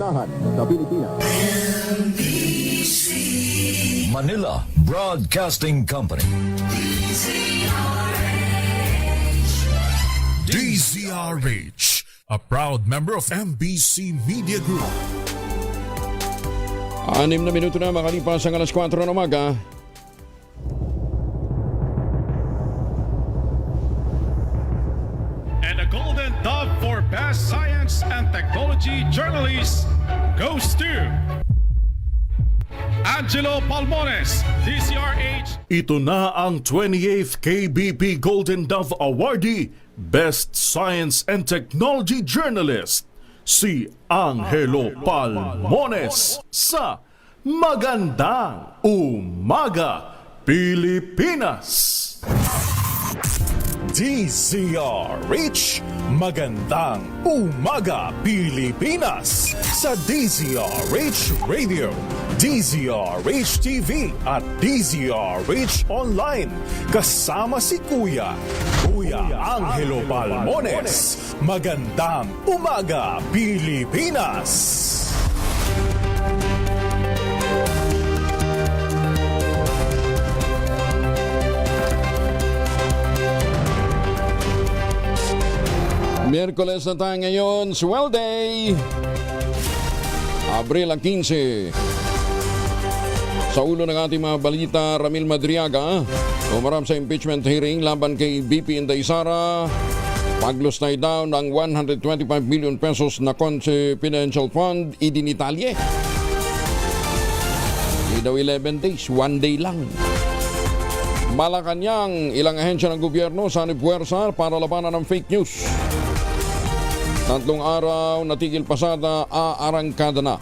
unahan sa Pilipinas. Manila Broadcasting Company. DZRH, a proud member of MBC Media Group. 6 na minuto na makalipas ang alas 4 ng umaga. And the Golden Dove for Best Science and Technology Journalist goes to Angelo Palmones, DZRH. Ito na ang 28th KBP Golden Dove Awardee, Best Science and Technology Journalist, si Angelo Palmones sa Magandang Umaga, Pilipinas! DZRH, Magandang Umaga, Pilipinas! Sa DZRH Radio, DZRH TV at DZRH Online. Kasama si Kuya Angelo Palmones. Magandang Umaga, Pilipinas! Miyerkules na tayo ngayon, Swell Day! Abril ang 15. Sa ulo ng ating mga balita, Ramil Madriaga umarap sa impeachment hearing laban kay BP Inday Sara. Paglustay daw ng 125 million pesos na confidential fund idinitalye. Hindi daw 11 days, 1 day lang. Malacanang, ilang ahensya ng gobyerno sa puwersa para labanan ng fake news. 3 araw, natigil pasada, aarangkada na.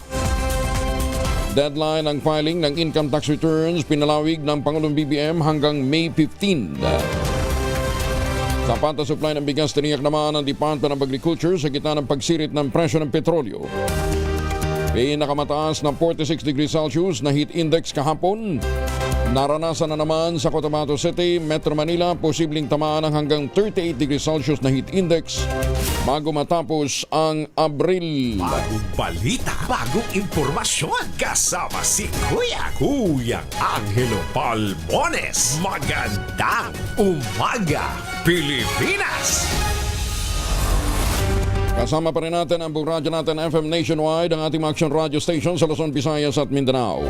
Deadline ang filing ng income tax returns pinalawig ng Pangulong BBM hanggang May 15. Sapat na supply ng bigas tiniyak naman ng Department of Agriculture sa gitna ng pagsirit ng presyo ng petrolyo. Pinakamataas na 46 degrees Celsius na heat index kahapon. Naranasan na naman sa Cotabato City, Metro Manila, posibleng tamaan ng hanggang 38 degrees Celsius na heat index bago matapos ang Abril. Bagong balita, bagong impormasyon, kasama si Kuya Angelo Palmones. Magandang Umaga, Pilipinas! Kasama pa rin natin ang buong radyo natin FM Nationwide, ang ating action radio station sa Luzon, Visayas at Mindanao.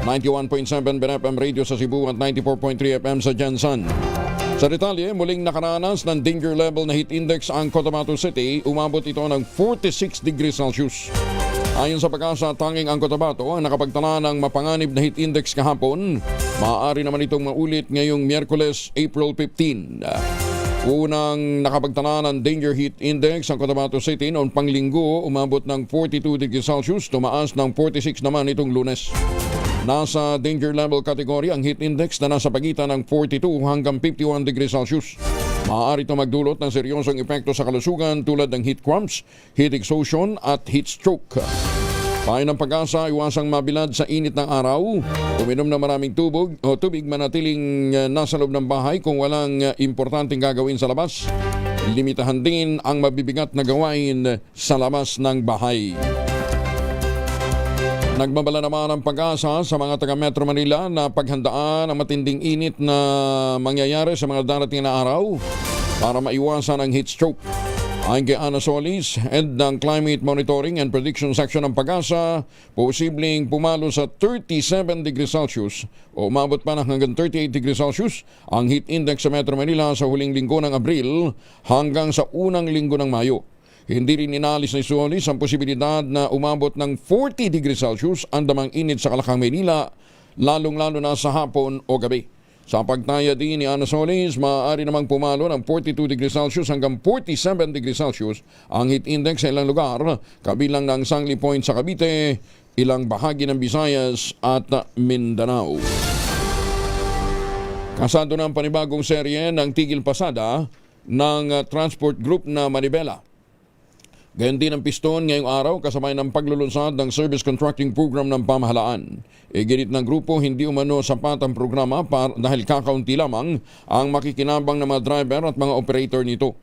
91.7 FM radio sa Cebu at 94.3 FM sa Jansan. Sa detalye, muling nakaranas ng danger level na heat index ang Cotabato City. Umabot ito ng 46 degrees Celsius. Ayon sa pag-asa, tanging ang Cotabato ang nakapagtala ng mapanganib na heat index kahapon. Maaari naman itong maulit ngayong Miyerkules, April 15. Unang nakapagtala ng danger heat index ang Cotabato City noong Panglinggo, umabot ng 42 degrees Celsius, tumaas ng 46 naman itong Lunes. Nasa danger level category ang heat index na nasa pagitan ng 42 hanggang 51 degrees Celsius. Maaari ito magdulot ng seryosong epekto sa kalusugan tulad ng heat cramps, heat exhaustion at heat stroke. Payo ng Pag-asa, iwasang mabilad sa init ng araw. Uminom ng maraming tubig, manatiling nasa loob ng bahay kung walang importanteng gagawin sa labas. Limitahan din ang mabibigat na gawain sa labas ng bahay. Nagbabala naman ang Pag-asa sa mga taga Metro Manila na paghandaan ang matinding init na mangyayari sa mga darating na araw para maiwasan ang heat stroke. Ayon kay Ana Solis, head ng Climate Monitoring and Prediction Section ng Pag-asa, posibleng pumalo sa 37 degrees Celsius o umabot pa ng hanggang 38 degrees Celsius ang heat index sa Metro Manila sa huling linggo ng Abril hanggang sa unang linggo ng Mayo. Hindi rin inalis ni Solis ang posibilidad na umabot ng 40 degrees Celsius ang damang init sa Kalakang, Maynila, lalong-lalo na sa hapon o gabi. Sa pagtaya din ni Ana Solis, maaari namang pumalo ng 42 degrees Celsius hanggang 47 degrees Celsius ang heat index sa ilang lugar, kabilang ng Sangli Point sa Cavite, ilang bahagi ng Visayas at Mindanao. Kasado ng panibagong serye ng Tigil Pasada ng transport group na Manibela. Gayon din ang piston ngayong araw kasabay ng paglulunsad ng service contracting program ng pamahalaan. Ginit ng grupo hindi umano sapat ang programa dahil kakaunti lamang ang makikinabang ng mga driver at mga operator nito.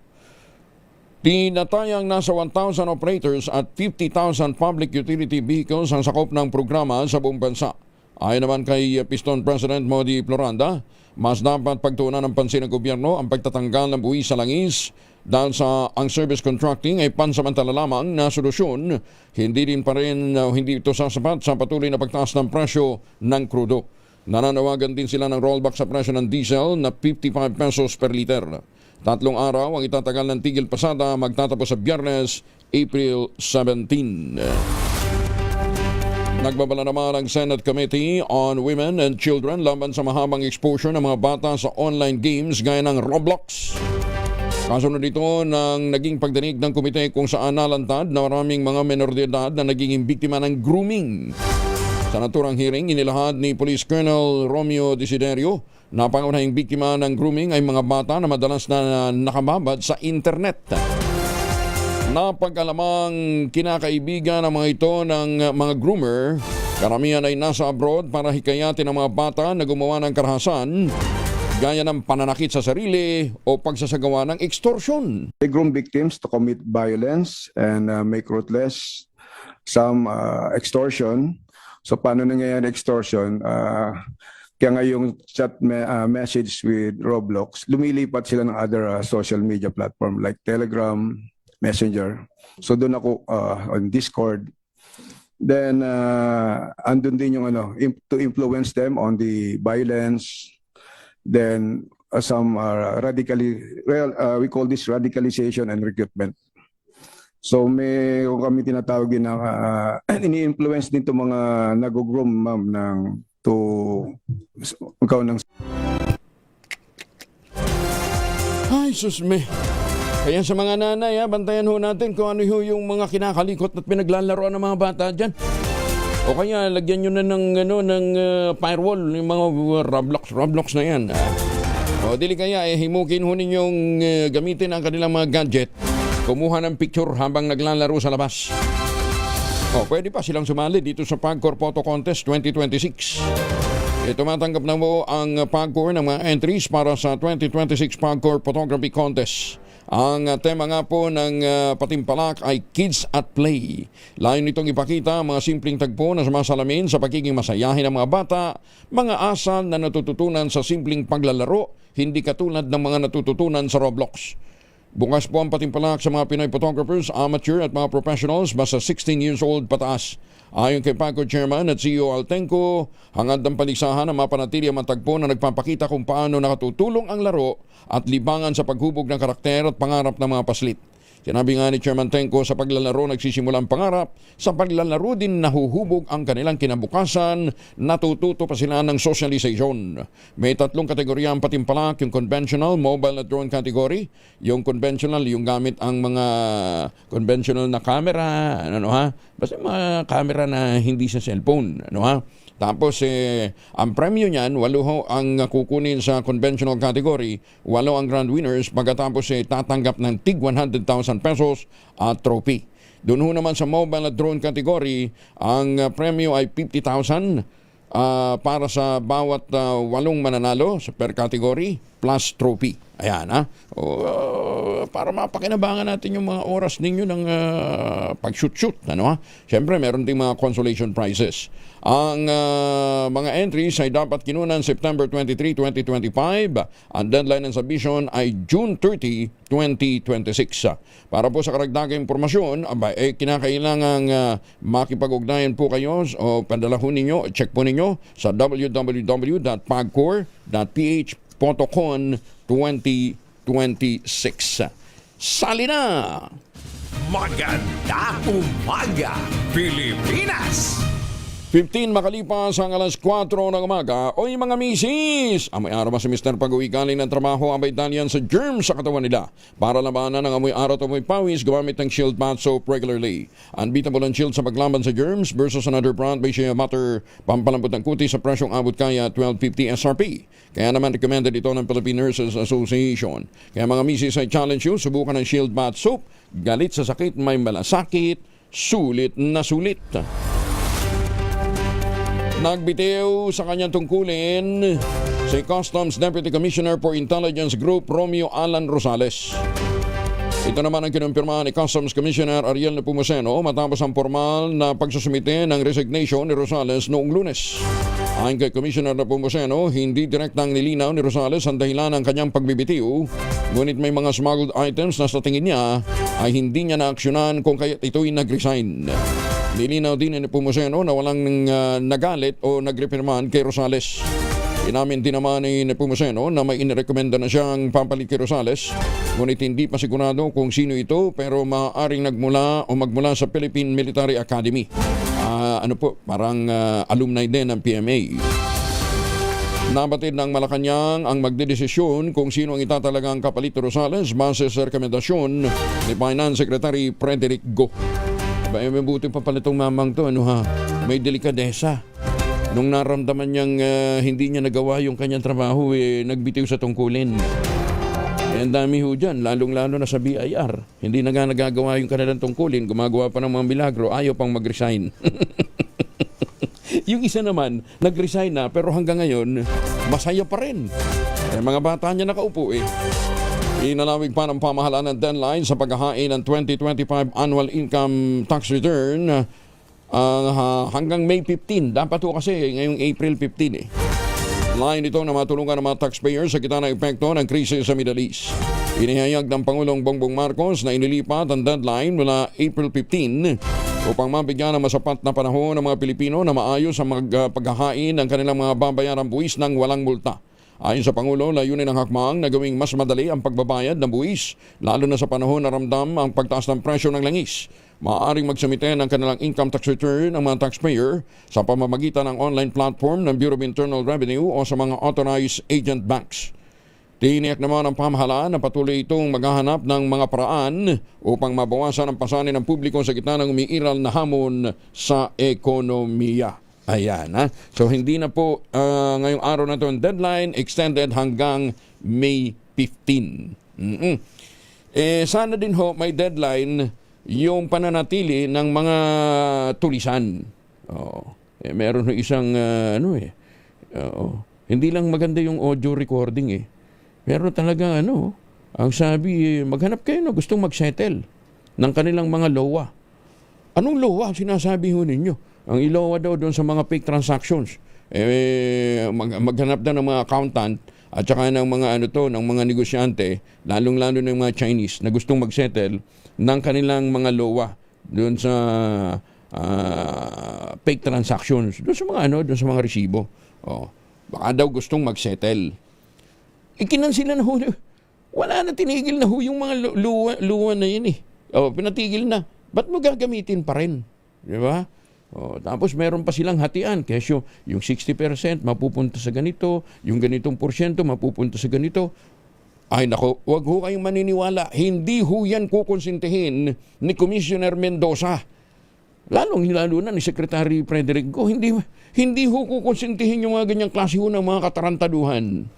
Tinatayang nasa 1,000 operators at 50,000 public utility vehicles ang sakop ng programa sa buong bansa. Ayon naman kay Piston President Modi Floranda, mas dapat pagtuunan ng pansin ng gobyerno ang pagtatanggal ng buwis sa langis dahil sa ang service contracting ay pansamantala lamang na solusyon, hindi ito sasapat sa patuloy na pagtaas ng presyo ng krudo. Nananawagan din sila ng rollback sa presyo ng diesel na 55 pesos per liter. 3 araw ang itatagal ng tigil pasada magtatapos sa Biyernes, April 17. Nagbabala naman ang Senate Committee on Women and Children laban sa mahabang exposure ng mga bata sa online games gaya ng Roblox. Kasunod dito ng naging pagdinig ng komite kung saan nalantad na maraming mga menor de edad na naging biktima ng grooming. Sa naturang hearing, inilahad ni Police Colonel Romeo Desiderio na pangunahing biktima ng grooming ay mga bata na madalas na nakababad sa internet. Napag-alamang kinakaibigan ng mga ito ng mga groomer, karamihan ay nasa abroad para hikayatin ang mga bata na gumawa ng karahasan gaya ng pananakit sa sarili o pagsasagawa ng extortion. They groom victims to commit violence and make ruthless some extortion. So paano nangyayari extortion? Kaya nga yung chat message with Roblox, lumilipat sila ng other social media platform like Telegram, Messenger. So doon ako on Discord. Then andun din yung to influence them on the violence. Then some we call this radicalization and recruitment. So may kami tinatawag din na ini-influence din 'tong mga nag-groom ma'am ng Ay, susme. Kaya sa mga nanay, bantayan ho natin kung ano yung mga kinakalikot at pinaglalaroan ng mga bata dyan. O kaya lagyan nyo na ng firewall, yung mga Roblox na yan. O dili kaya himukin ho ninyong gamitin ang kanilang mga gadget. Kumuha ng picture habang naglalaro sa labas. O pwede pa silang sumali dito sa PAGCOR Photo Contest 2026. Tumatanggap na mo ang PAGCOR ng mga entries para sa 2026 PAGCOR Photography Contest. Ang tema nga po ng patimpalak ay Kids at Play. Layon nitong ipakita ang mga simpleng tagpo na sumasalamin sa pagiging masayahin ng mga bata, mga asal na natututunan sa simpleng paglalaro, hindi katulad ng mga natututunan sa Roblox. Bukas po ang patimpalak sa mga Pinoy photographers, amateur at mga professionals basta 16 years old pataas. Ayon kay PAGCOR Chairman at CEO Altenco, hangad ng paligsahan ang mapanatili ang matagpo na nagpapakita kung paano nakatutulong ang laro at libangan sa paghubog ng karakter at pangarap ng mga paslit. Sinabi nga ni Chairman Tenco, sa paglalaro nagsisimula ang pangarap, sa paglalaro din nahuhubog ang kanilang kinabukasan, natututo pa sila ng socialization. May 3 kategorya ang patimpalak, yung conventional, mobile at drone category. Yung conventional, yung gamit ang mga conventional na camera, basta mga camera na hindi sa cellphone, Tapos, ang premyo niyan, 8 ang kukunin sa conventional category, 8 ang grand winners, pagkatapos tatanggap ng tig 100,000 pesos at trophy. Doon ho naman sa mobile at drone category, ang premyo ay 50,000 para sa bawat 8 mananalo sa per category plus trophy. Ayan, para mapakinabangan natin yung mga oras ninyo ng pag-shoot-shoot. Siyempre, meron ding mga consolation prizes. Ang mga entries ay dapat kinunan September 23, 2025. Ang deadline ng submission ay June 30, 2026. Para po sa karagdagang impormasyon, kinakailangan makipag-ugnayan po kayo o padalahon ninyo, check po ninyo sa www.pagcor.ph Photocon 2026. Sali na! Magandang umaga, Pilipinas! 15 makalipas ang alas 4 ng umaga. Oy mga misis! Amoy araw ba si Mr. Pag-uwi galing ng trabaho ang Italian sa germs sa katawan nila? Para labanan ng amoy araw at amoy pawis, gumamit ng Shield Bath Soap regularly. Unbeatable ang Shield sa paglaban sa germs versus another brand by Shea Butter. Pampalambot ng kutis sa presyong abot kaya $12.50 SRP. Kaya naman recommended ito ng Philippine Nurses Association. Kaya mga misis, ay challenge you, subukan ng Shield Bath Soap. Galit sa sakit, may malasakit, sulit na sulit. Nagbitiw sa kanyang tungkulin si Customs Deputy Commissioner for Intelligence Group Romeo Alan Rosales. Ito naman ang kinumpirma ni Customs Commissioner Ariel Nepomuceno matapos ang formal na pagsusumite ng resignation ni Rosales noong Lunes. Ayon kay Commissioner Nepomuceno, hindi direktang nilinaw ni Rosales ang dahilan ng kanyang pagbibitiw, ngunit may mga smuggled items na sa tingin niya ay hindi niya naaksyonan kung kaya't ito'y nag-resign. Nilinaw din ni Nepomuceno na walang nagalit o nagrepirmahan kay Rosales. Inamin din naman ni Nepomuceno na may inirekomenda na siyang papalit kay Rosales, ngunit hindi pa sigurado kung sino ito, pero maaaring magmula sa Philippine Military Academy. Parang alumni din ng PMA. Nabatid ng Malacanang ang magdedesisyon kung sino ang itatalagang kapalit ni Rosales base sa rekomendasyon ni Finance Secretary Frederick Go. May mabuti pa pala itong mamang to, may delikadesa. Nung naramdaman niyang hindi niya nagawa yung kanyang trabaho, nagbitiw sa tungkulin. Ang dami ho dyan, lalong-lalo na sa BIR. Hindi na nga nagagawa yung kanilang tungkulin, gumagawa pa ng mga milagro, ayaw pang mag-resign. Yung isa naman, nag-resign na, pero hanggang ngayon, masaya pa rin. Mga bata niya nakaupo Inalawig pa ng pamahalaan ng deadline sa paghahain ng 2025 Annual Income Tax Return hanggang May 15. Dapat ho kasi ngayong April 15 Line ito na matulungan ng mga taxpayers sa gitna ng epekto ng krisis sa Middle East. Inihayag ng Pangulong Bongbong Marcos na inilipat ang deadline mula April 15 upang mabigyan ng masapat na panahon ng mga Pilipino na maayos ang paghahain ng kanilang mga babayarang buwis ng walang multa. Ayon sa Pangulo, layunin ng hakbang na gawing mas madali ang pagbabayad ng buwis, lalo na sa panahon na ramdam ang pagtaas ng presyo ng langis. Maaaring magsumite ng kanilang income tax return ang mga taxpayer sa pamamagitan ng online platform ng Bureau of Internal Revenue o sa mga authorized agent banks. Tiniyak naman ang pamahalaan na patuloy itong maghahanap ng mga paraan upang mabawasan ang pasanin ng publiko sa gitna ng umiiral na hamon sa ekonomiya. Ayan, So hindi na po ngayong araw na ito ang deadline, extended hanggang May 15. Sana din ho may deadline yung pananatili ng mga tulisan. Meron ho isang hindi lang maganda yung audio recording Pero talaga ang sabi maghanap kayo na gustong mag-settle ng kanilang mga LOA. Anong LOA sinasabi ho ninyo? Ang ilowa daw doon sa mga fake transactions. Maghanap na ng mga accountant at saka ng mga ng mga negosyante, lalong-lalo ng mga Chinese na gustong mag-settle ng kanilang mga LOA doon sa fake transactions, doon sa mga doon sa mga resibo. Baka daw gustong mag-settle. Ikinansila na ho. Wala na, tinigil na ho yung mga luwa na yun pinatigil na. Ba't mo gagamitin pa rin? Di ba? Tapos meron pa silang hatian. Kesyo, yung 60% mapupunta sa ganito, yung ganitong porsyento mapupunta sa ganito. Ay nako, wag ho kayong maniniwala. Hindi ho yan kukonsintihin ni Commissioner Mendoza. Lalo na ni Secretary Frederick Go. Hindi ho kukonsintihin yung mga ganyang klase ho ng mga katarantaduhan.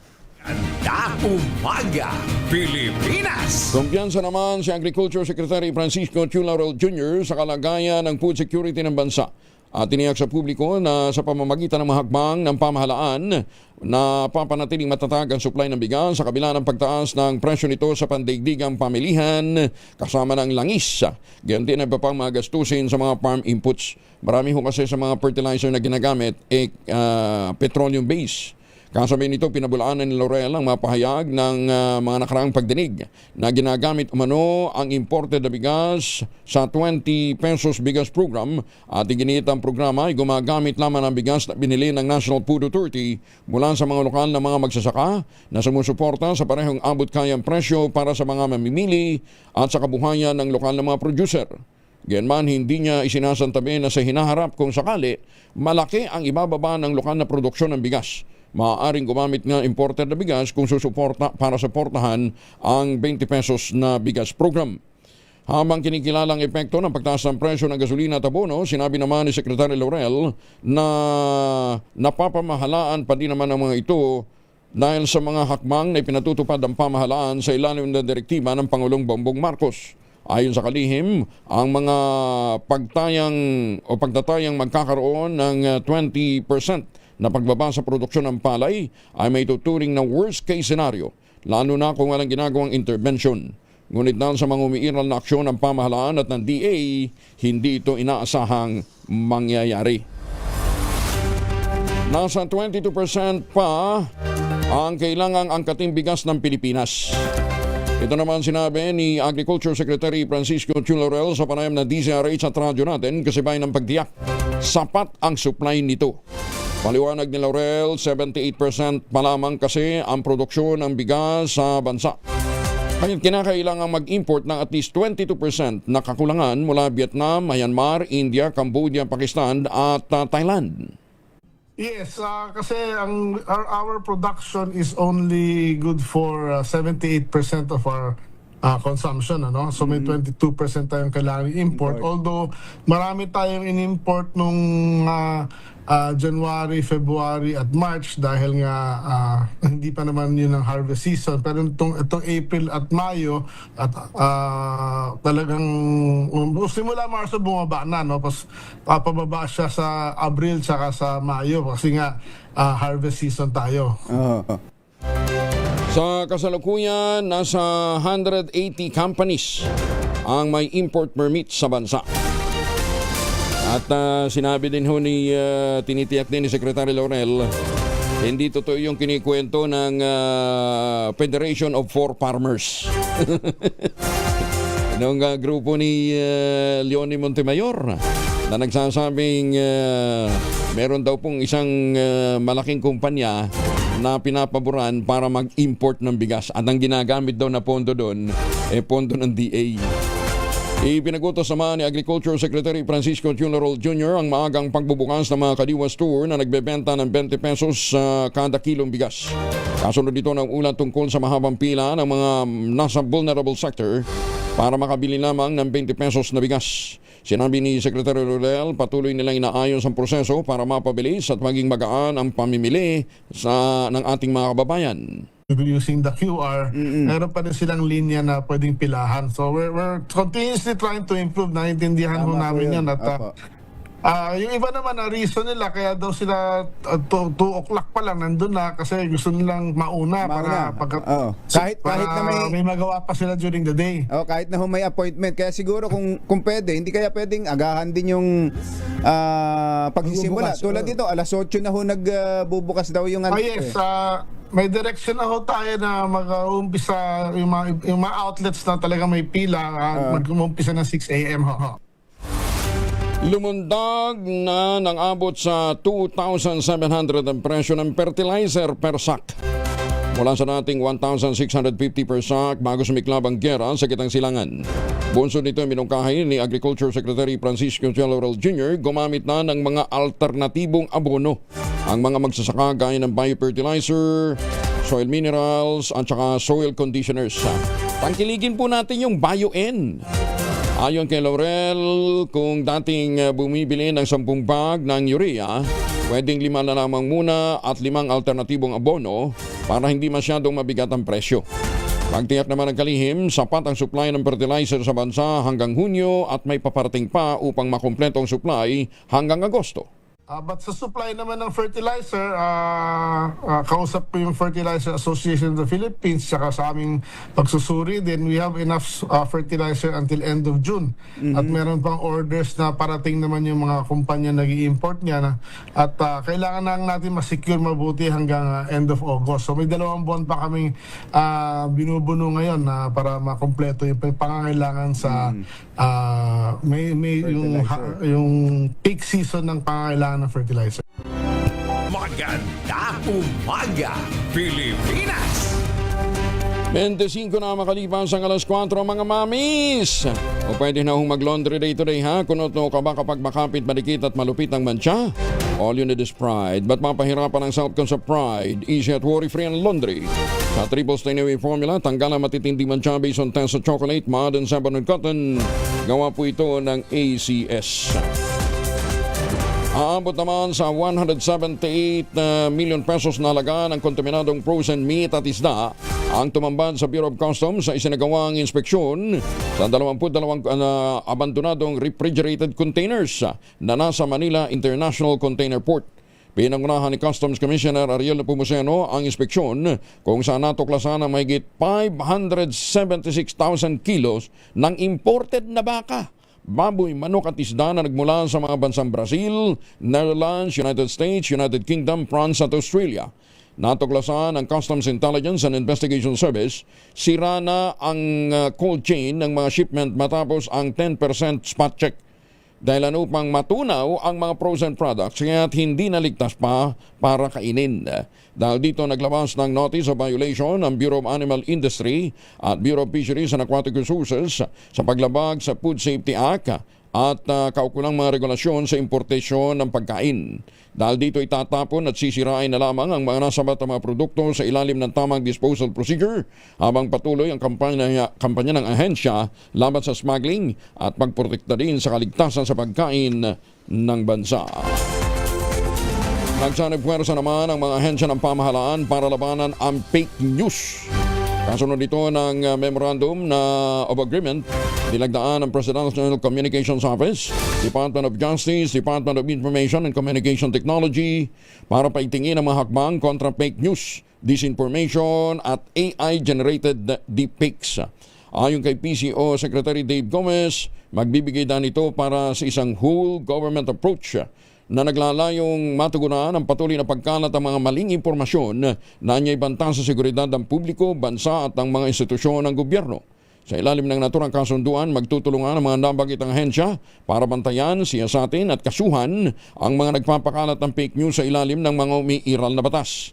Ganda Umaga, Pilipinas! Kumpiyansa naman si Agriculture Secretary Francisco Chu Laurel Jr. sa kalagayan ng food security ng bansa. At tiniyak sa publiko na sa pamamagitan ng mga hakbang ng pamahalaan na papanatiling matatag ang supply ng bigas sa kabila ng pagtaas ng presyo nito sa pandaigdigang pamilihan kasama ng langis. Ganyan din ang papang mga gastusin sa mga farm inputs. Marami ho kasi sa mga fertilizer na ginagamit petroleum base. Kasabay nito, pinabulaanan ni Laurel ang mapahayag ng mga nakaraang pagdinig na ginagamit umano ang imported na bigas sa 20 pesos bigas program at iginit ang programa ay gumagamit lamang ng bigas na binili ng National Food Authority mula sa mga lokal na mga magsasaka na sumusuporta sa parehong abot kayang presyo para sa mga mamimili at sa kabuhayan ng lokal na mga producer. Ganyan hindi niya isinasantabi na sa hinaharap kung sakali malaki ang ibababa ng lokal na produksyon ng bigas. Maaaring gumamit nga imported na bigas kung susuporta para suportahan ang 20 pesos na bigas program. Habang kinikilalang epekto ng pagtaas ng presyo ng gasolina at abono, sinabi naman ni Secretary Laurel na napapamahalaan pa din naman ang mga ito dahil sa mga hakbang na ipinatutupad ng pamahalaan sa ilalim ng direktiba ng Pangulong Bongbong Marcos. Ayon sa kalihim, ang mga pagtatayang magkakaroon ng 20% na pagbaba sa produksyon ng palay ay may tuturing na worst case scenario, lalo na kung walang ginagawang intervention. Ngunit dahil sa mga umiiral na aksyon ng pamahalaan at ng DA, hindi ito inaasahang mangyayari. Nasa 22% pa ang kailangang angkating bigas ng Pilipinas. Ito naman sinabi ni Agriculture Secretary Francisco Chulorel sa panayam na DZRH at radyo natin kasabay ng pagtiyak. Sapat ang supply nito. Paliwanag ni Laurel, 78% pa lamang kasi ang produksyon ng bigas sa bansa. Kaya kinakailangan mag-import ng at least 22% na kakulangan mula Vietnam, Myanmar, India, Cambodia, Pakistan at Thailand. Yes, kasi our production is only good for 78% of our consumption, ano? So may 22% tayong kailangan i-import. Although marami tayong in-import nung January, February at March dahil nga hindi pa naman yun ang harvest season. Pero itong April at Mayo at talagang simula Marso bumaba na, no? Pababa siya sa Abril tsaka sa Mayo kasi nga harvest season tayo. Sa kasalukuyan, nasa 180 companies ang may import permit sa bansa. At sinabi din ho ni, tinitiyak din ni Secretary Laurel, hindi totoo yung kinikwento ng Federation of Four Farmers. Noong grupo ni Leonie Montemayor na nagsasabing meron daw pong isang malaking kumpanya na pinapaboran para mag-import ng bigas at ang ginagamit daw na pondo doon pondo ng DA. Ipinagutos naman ni Agriculture Secretary Francisco Chulorel Jr. ang maagang pagbubukas ng mga Kadiwa store na nagbebenta ng 20 pesos sa kada kilong bigas. Kasunod dito ng ulat tungkol sa mahabang pila ng mga nasa vulnerable sector para makabili lamang ng 20 pesos na bigas. Sinabi ni Secretary Laurel, patuloy nilang inaayos ang proseso para mapabilis at maging magaan ang pamimili ng ating mga kababayan. Using the QR, meron pa rin silang linya na pwedeng pilahan. So we're continuously trying to improve. Naiintindihan ho namin yan. At yung iba naman na reason nila, kaya daw sila 2 o'clock pa lang nandun na kasi gusto nilang mauna. Para kahit na may magawa pa sila during the day. Kahit na may appointment. Kaya siguro kung pwede, hindi kaya pwedeng agahan din yung pagsisimula. Tulad dito, alas 8 na ho nagbubukas daw yung Yes, may direction na ho tayo na mag-uumpisa yung mga outlets na talaga may pila, mag-uumpisa ng 6 a.m. ho. Lumundag na ng abot sa 2,700 ang presyo ng fertilizer per sack. Mula sa dating 1,650 per sack bago sumiklab ang gera sa Gitang Silangan. Bunsod nito minungkahi ni Agriculture Secretary Francisco Chulorel Jr. gumamit na ng mga alternatibong abono ang mga magsasaka gaya ng biofertilizer, soil minerals at saka soil conditioners. Tangkiligin po natin yung Bio-N. Ayon kay Laurel, kung dating bumibili ng 10 bag ng urea, pwedeng 5 na lamang muna at 5 alternatibong abono para hindi masyadong mabigat ang presyo. Pagtiyak naman ng kalihim, sapat ang supply ng fertilizer sa bansa hanggang Hunyo at may paparating pa upang makumpleto ang supply hanggang Agosto. But sa supply naman ng fertilizer, kausap ko yung Fertilizer Association of the Philippines saka sa aming pagsusuri din, we have enough fertilizer until end of June. At meron pang orders na parating naman yung mga kumpanya nag-i-import niya at kailangan lang natin ma-secure mabuti hanggang end of August. So may 2 buwan pa kaming binubuno ngayon para makompleto yung pangangailangan sa yung peak season ng pangangailangan ng fertilizer. Magandang umaga, Pilipinas! 25 na makalipas ang alas 4 mga mamis. O pwede na hong mag-laundry day today ha. Kunot no ka ba kapag makapit, madikit at malupit ang mancha? All you need is Pride. Ba't mapahirapan ang self-concept Pride? Easy at worry-free ang laundry. Sa triple stain away formula, tanggal ang matitinding mancha based on test sa chocolate, mud, and sabon and cotton. Gawa po ito ng ACS. Aabot naman sa 178 million pesos na halaga ng kontaminadong frozen meat at isda ang tumambad sa Bureau of Customs sa isinagawang inspeksyon sa 22 abandonadong refrigerated containers na nasa Manila International Container Port. Pinangunahan ni Customs Commissioner Ariel Nepomuceno ang inspeksyon kung saan natuklasan ang mahigit 576,000 kilos ng imported na baka, baboy, manok at isda na nagmula sa mga bansang Brazil, Netherlands, United States, United Kingdom, France at Australia. Natuklasan ng Customs Intelligence and Investigation Service, sira na ang cold chain ng mga shipment matapos ang 10% spot check. Dahil upang matunaw ang mga frozen products kaya't hindi naligtas pa para kainin. Dahil dito naglabas ng notice of violation ang Bureau of Animal Industry at Bureau of Fisheries and Aquatic Resources sa paglabag sa Food Safety Act at kaukulang mga regulasyon sa importasyon ng pagkain. Dahil dito itatapon at sisirain na lamang ang mga nasabat na mga produkto sa ilalim ng tamang disposal procedure habang patuloy ang kampanya ng ahensya laban sa smuggling at pagprotekta din sa kaligtasan sa pagkain ng bansa. Nagsanib puwersa naman ang mga ahensya ng pamahalaan para labanan ang fake news. Kasunod dito ng Memorandum of Agreement, dilagdaan ng Presidential Communications Office, Department of Justice, Department of Information and Communication Technology para paitingin ang mga hakbang kontra fake news, disinformation at AI-generated deepfakes. Ayon kay PCO Secretary Dave Gomez, magbibigay dan ito para sa isang whole government approach na naglalayong matugunan ang patuloy na pagkalat ng mga maling impormasyon na anya'y banta sa seguridad ng publiko, bansa at ang mga institusyon ng gobyerno. Sa ilalim ng naturang kasunduan, magtutulungan ang mga nabagitang ahensya para bantayan, siyasatin at kasuhan ang mga nagpapakalat ng fake news sa ilalim ng mga umiiral na batas.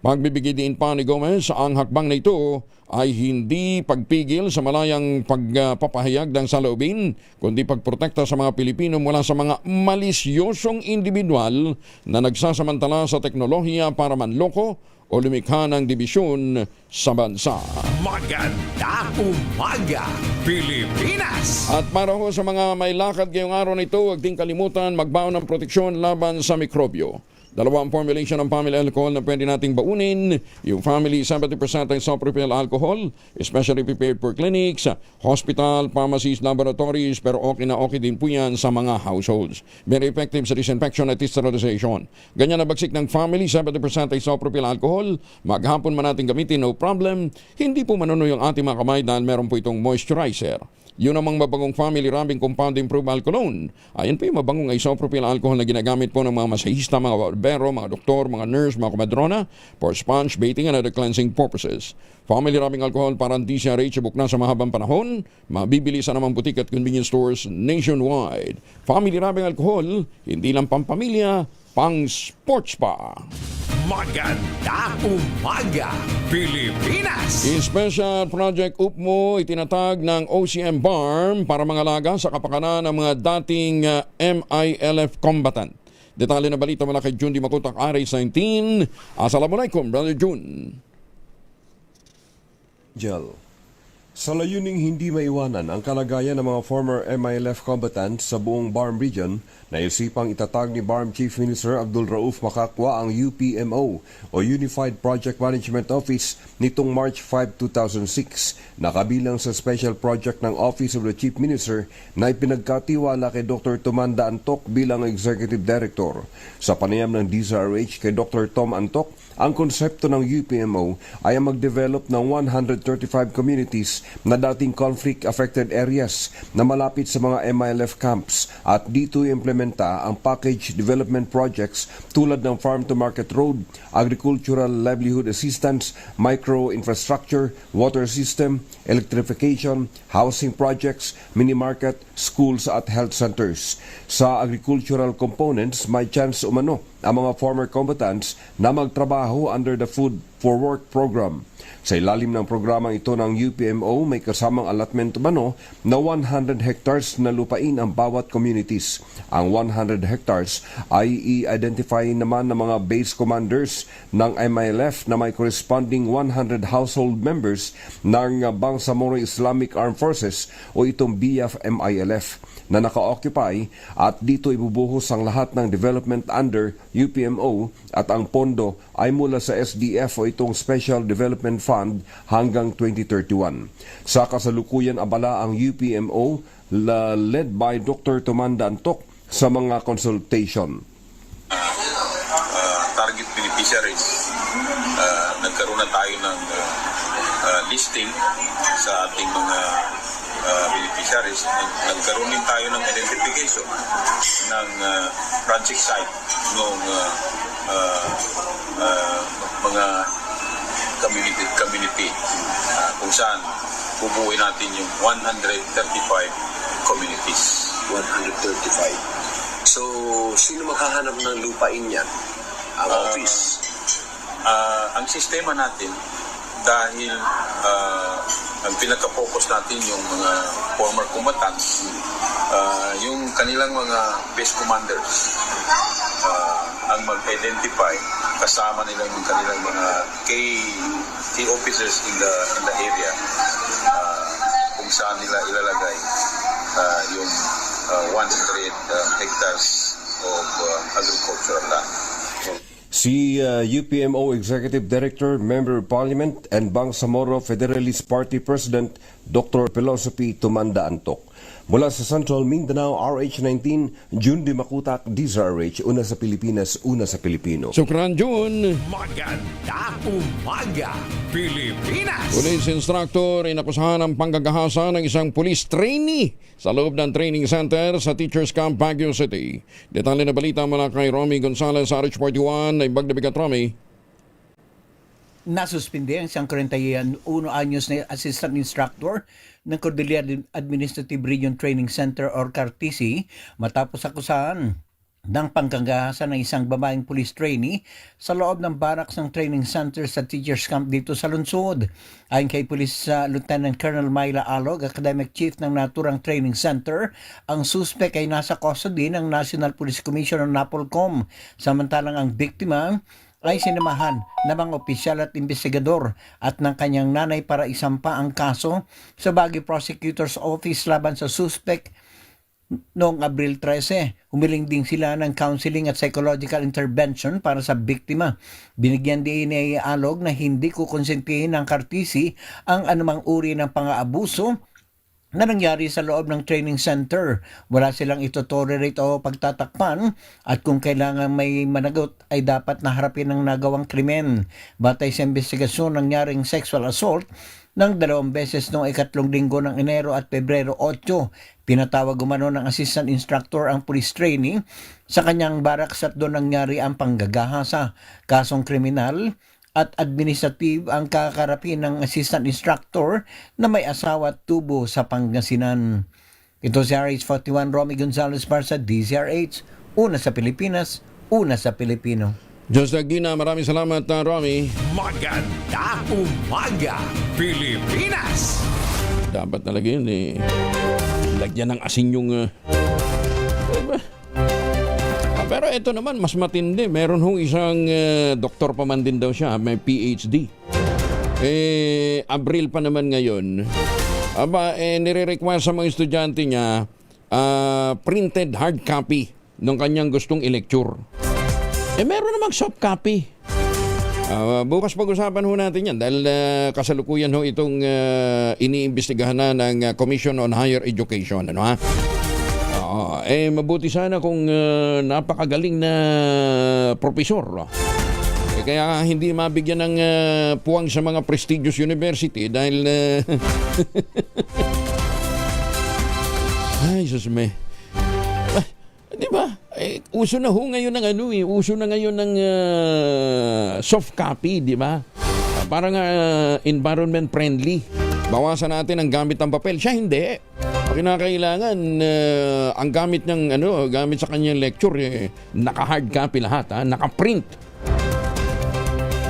Pagbibigay din pa ni Gomez, ang hakbang na ito ay hindi pagpigil sa malayang pagpapahayag ng saloobin, kundi pagprotekta sa mga Pilipino mula sa mga malisyosong individual na nagsasamantala sa teknolohiya para manloko o lumikha ng dibisyon sa bansa. Magandang umaga, Pilipinas! At para ho sa mga may lakad ngayong araw na ito, huwag din kalimutan magbaon ng proteksyon laban sa mikrobyo. Dalawang formulation ng family alcohol na pwede nating baunin. Yung family 70% isopropyl alcohol, especially prepared for clinics, hospital, pharmacies, laboratories, pero okay na okay din po yan sa mga households. Very effective sa disinfection at sterilization. Ganyan na bagsik ng family 70% isopropyl alcohol. Maghapon man natin gamitin, no problem. Hindi po manunoy ang ating mga kamay dahil meron po itong moisturizer. Yun namang mabangong family rubbing compound improved alcoholone. Ayan po yung mabangong isopropyl alcohol na ginagamit po ng mga masahista, mga barbero, mga doktor, mga nurse, mga komadrona for sponge bathing and other cleansing purposes. Family rubbing alcohol para hindi siya reachable na sa mahabang panahon. Mabibili sa namang butik at convenience stores nationwide. Family rubbing alcohol, hindi lang pampamilya, pang sports pa. Magandang umaga, Pilipinas! Special Project UPMO itinatag ng OCM BARM para mangalaga sa kapakanan ng mga dating MILF combatant. Detalye na balita mula kay June Di Makutak, RS19. Assalamualaikum, Brother June. Sa layuning hindi maiwanan ang kalagayan ng mga former MILF combatants sa buong BARM region, naisipang itatag ni BARM Chief Minister Abdul Rauf Makakwa ang UPMO o Unified Project Management Office nitong March 5, 2006 na kabilang sa special project ng Office of the Chief Minister na ipinagkatiwala kay Dr. Tumanda Antok bilang Executive Director. Sa panayam ng DZRH kay Dr. Tom Antok, ang konsepto ng UPMO ay ang mag-develop ng 135 communities na dating conflict-affected areas na malapit sa mga MILF camps at dito implementa ang package development projects tulad ng farm-to-market road, agricultural livelihood assistance, micro-infrastructure, water system, electrification, housing projects, mini-market, schools at health centers. Sa agricultural components, may chance umano ang mga former combatants na magtrabaho under the Food for Work program. Sa ilalim ng programang ito ng UPMO, may kasamang allotment umano na 100 hectares na lupain ang bawat communities. Ang 100 hectares ay i-identify naman ng mga base commanders ng MILF na may corresponding 100 household members ng Bangsamoro Islamic Armed Forces o itong BF-MILF na naka-occupy at dito ibubuhos ang lahat ng development under UPMO at ang pondo ay mula sa SDF o itong Special Development Fund hanggang 2031. Sa kasalukuyan abala ang UPMO led by Dr. Tumanda Antok sa mga consultation. beneficiaries. Nagkaroon na tayo ng listing sa ating mga beneficiaries. Nagkaroon din tayo ng identification ng project site ng mga community kung saan bubuuin natin yung 135 communities. 135. So, sino maghahanap ng lupain yan? Ang office? Ang sistema natin, dahil ang pinaka-focus natin yung mga former combatants, yung kanilang mga base commanders ang mag-identify, kasama nila yung kanilang mga key officers in the area, kung saan nila ilalagay yung 100 hectares of agricultural land. Si UPMO Executive Director, Member of Parliament, and Bangsamoro Federalist Party President Dr. Philosophy Tumanda Antok. Mula sa Central Mindanao, RH19, June Di Makutak, DZRH, una sa Pilipinas, una sa Pilipino. Sukran, June. Maganda umaga, Pilipinas! Police instructor inakusahan ng panggagahasa ng isang police trainee sa loob ng training center sa Teachers Camp, Baguio City. Detalye na balita mula kay Romy Gonzalez sa RH41 ay Bagdabigat Romy. Nasuspinde ang isang 41 anyos na assistant instructor ng Cordillera Administrative Region Training Center or CARTICI matapos akusahan ng pangkagahasa ng isang babaeng police trainee sa loob ng barracks ng training center sa Teachers Camp dito sa lungsod. Ayon kay Police Lieutenant Colonel Myla Alog, Academic Chief ng naturang training center, ang suspect ay nasa custody ng National Police Commission o NAPOLCOM, samantalang ang biktima ay sinamahan ng mga opisyal at investigador at ng kanyang nanay para isampa ang kaso sa Baguio Prosecutor's Office laban sa suspect noong Abril 13. Humiling din sila ng counseling at psychological intervention para sa biktima. Binigyan din ni Alog na hindi kukonsentihin ng CARTICI ang anumang uri ng pang-aabuso na nangyari sa loob ng training center. Wala silang ito-tolerate o pagtatakpan at kung kailangan may managot ay dapat naharapin ang nagawang krimen. Batay sa investigasyon, nangyaring sexual assault ng 2 beses noong 2 linggo ng Enero at Pebrero 8. Pinatawag umano ng assistant instructor ang police trainee sa kanyang barracks at doon nangyari ang panggagahasa. Kasong kriminal at administrative ang kakarapin ng assistant instructor na may asawa at tubo sa Pangasinan. Ito si RH41 Romy Gonzalez para sa DZRH, una sa Pilipinas, una sa Pilipino. Just Gina, maraming salamat Romy. Maganda umaga, Pilipinas! Dapat talaga yun lagyan ng asin yung pero ito naman, mas matindi. Meron hong isang doktor pa man din daw siya, may PhD. Abril pa naman ngayon. Nire-request sa mga estudyante niya printed hard copy ng kanyang gustong i-lecture. Meron namang soft copy. Bukas pag-usapan ho natin yan dahil kasalukuyan ho itong iniimbestigahan na ng Commission on Higher Education. Ano ha? Mabuti sana kung napakagaling na profesor. Kaya hindi mabigyan ng puwang sa mga prestigious university dahil ay, sus me. Di ba? Uso na ho ngayon ng uso na ngayon ng soft copy, di ba? Parang environment friendly. Bawasan natin ang gamit ng papel. Siya hindi. Kinakailangan ang gamit ng gamit sa kanyang lecture naka-hard copy lahat, naka-print.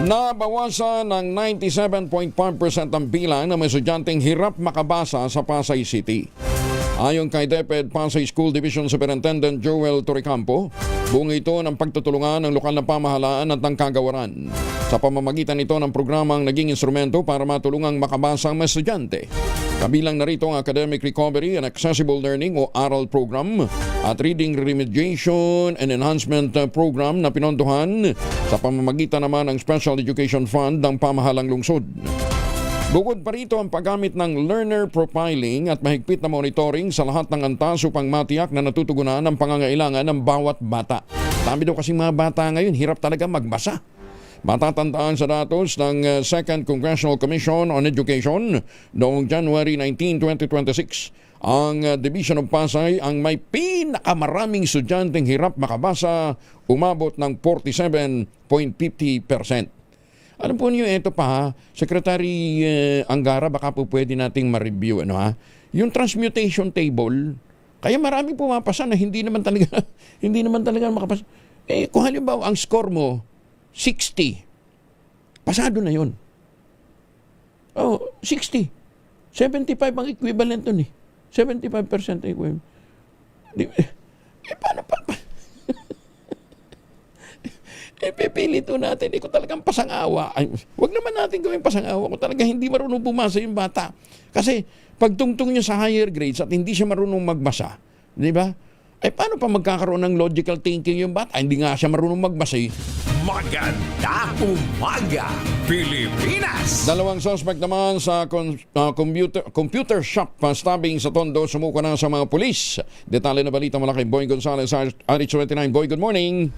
Nabawasan ng 97.5% ang bilang ng mga estudyanteng hirap makabasa sa Pasay City. Ayon kay DepEd Pasay School Division Superintendent Joel Torrecampo, buong ito ng pagtutulungan ng lokal na pamahalaan at ng kagawaran. Sa pamamagitan nito ng programang naging instrumento para matulungang makabasa ang mga estudyante. Kabilang narito ang Academic Recovery and Accessible Learning o ARAL program at Reading Remediation and Enhancement program na pinondohan sa pamamagitan naman ng Special Education Fund ng pamahalang lungsod. Bukod pa rito ang paggamit ng learner profiling at mahigpit na monitoring sa lahat ng antas upang matiyak na natutugunan ang pangangailangan ng bawat bata. Dami daw kasi mga bata ngayon, hirap talaga magbasa. Matatandaan sa datos ng Second Congressional Commission on Education noong January 19, 2026. Ang Division of Pasay ang may pinakamaraming estudyanteng hirap makabasa, umabot ng 47.50%. Alam po niyo, ito pa ha, Secretary Angara, baka po pwede nating ma-review, ano ha? Yung transmutation table, kaya maraming pumapasa na hindi naman talaga makapasa. Kung halimbawa ang score mo 60, pasado na 'yon. 60. 75 ang equivalent nun eh. 75% equivalent. Paano pa? Pipilito natin. Kung talagang pasangawa, wag naman natin gawing pasangawa kung talaga hindi marunong bumasa yung bata. Kasi pagtungtong niya sa higher grades at hindi siya marunong magbasa, di ba? Paano pa magkakaroon ng logical thinking yung bata? Hindi nga siya marunong magbasa eh. Maganda umaga, Pilipinas! Dalawang suspect naman sa computer shop stabbing sa Tondo sumuko na sa mga pulis. Detalye na balita mula kay Boy Gonzales, RH29. Boy, good morning.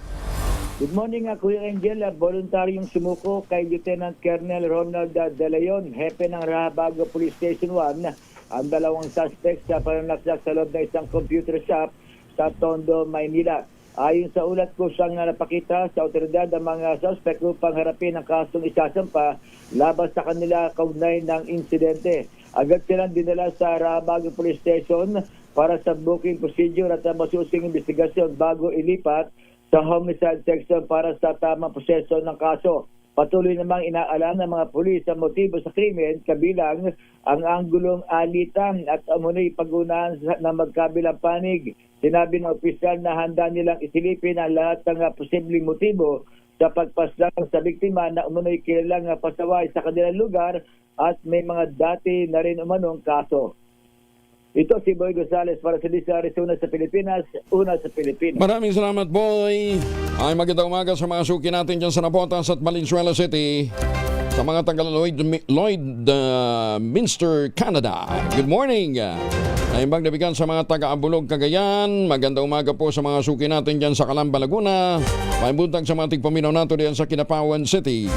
Good morning, Kuya Angel. Voluntaryong sumuko kay Lieutenant Colonel Ronald De Leon, hepe ng Rahabago Police Station 1, ang dalawang suspect sa pananaksak sa loob ng isang computer shop sa Tondo, Maynila. Ayon sa ulat ko siyang napakita sa otoridad ang mga suspect upang harapin ang kasong isasampa laban sa kanila kaugnay ng insidente. Agad silang dinala sa Rahabago Police Station para sa booking procedure at masusing investigasyon bago ilipat sa homicide section para sa tamang proseso ng kaso. Patuloy namang inaalam ng mga pulis ang motibo sa krimen, kabilang ang anggulong alitan at umunoy pag-unahan ng magkabilang panig. Sinabi ng opisyal na handa nilang isilipin ang lahat ng posibleng motibo sa pagpaslang sa biktima na umunoy kilalang pasaway sa kanilang lugar at may mga dati na rin umanong kaso. Ito si Boy Gonzales para sa Lisa Arizona sa Pilipinas, una sa Pilipinas. Maraming salamat, Boy. Ay magandang umaga sa mga suki natin dyan sa Nabotas at Valenzuela City. Sa mga taga Lloydminster, Canada. Good morning. Ay magdabigan sa mga taga Abulog, Cagayan. Magandang umaga po sa mga suki natin dyan sa Calamba, Laguna. May buntag sa mga tigpaminaw nato diyan sa Kinapawan City.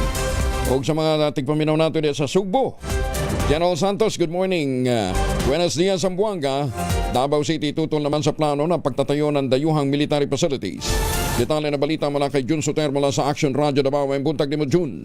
O sa mga tigpaminaw nato diyan sa Sugbo. General Santos, good morning. Buenos dias, Zamboanga. Davao City tutol naman sa plano ng pagtatayo ng dayuhang military facilities. Detalye na balita mula kay Jun Soter mula sa Action Radio Davao. Ang buntag ni mo, Jun.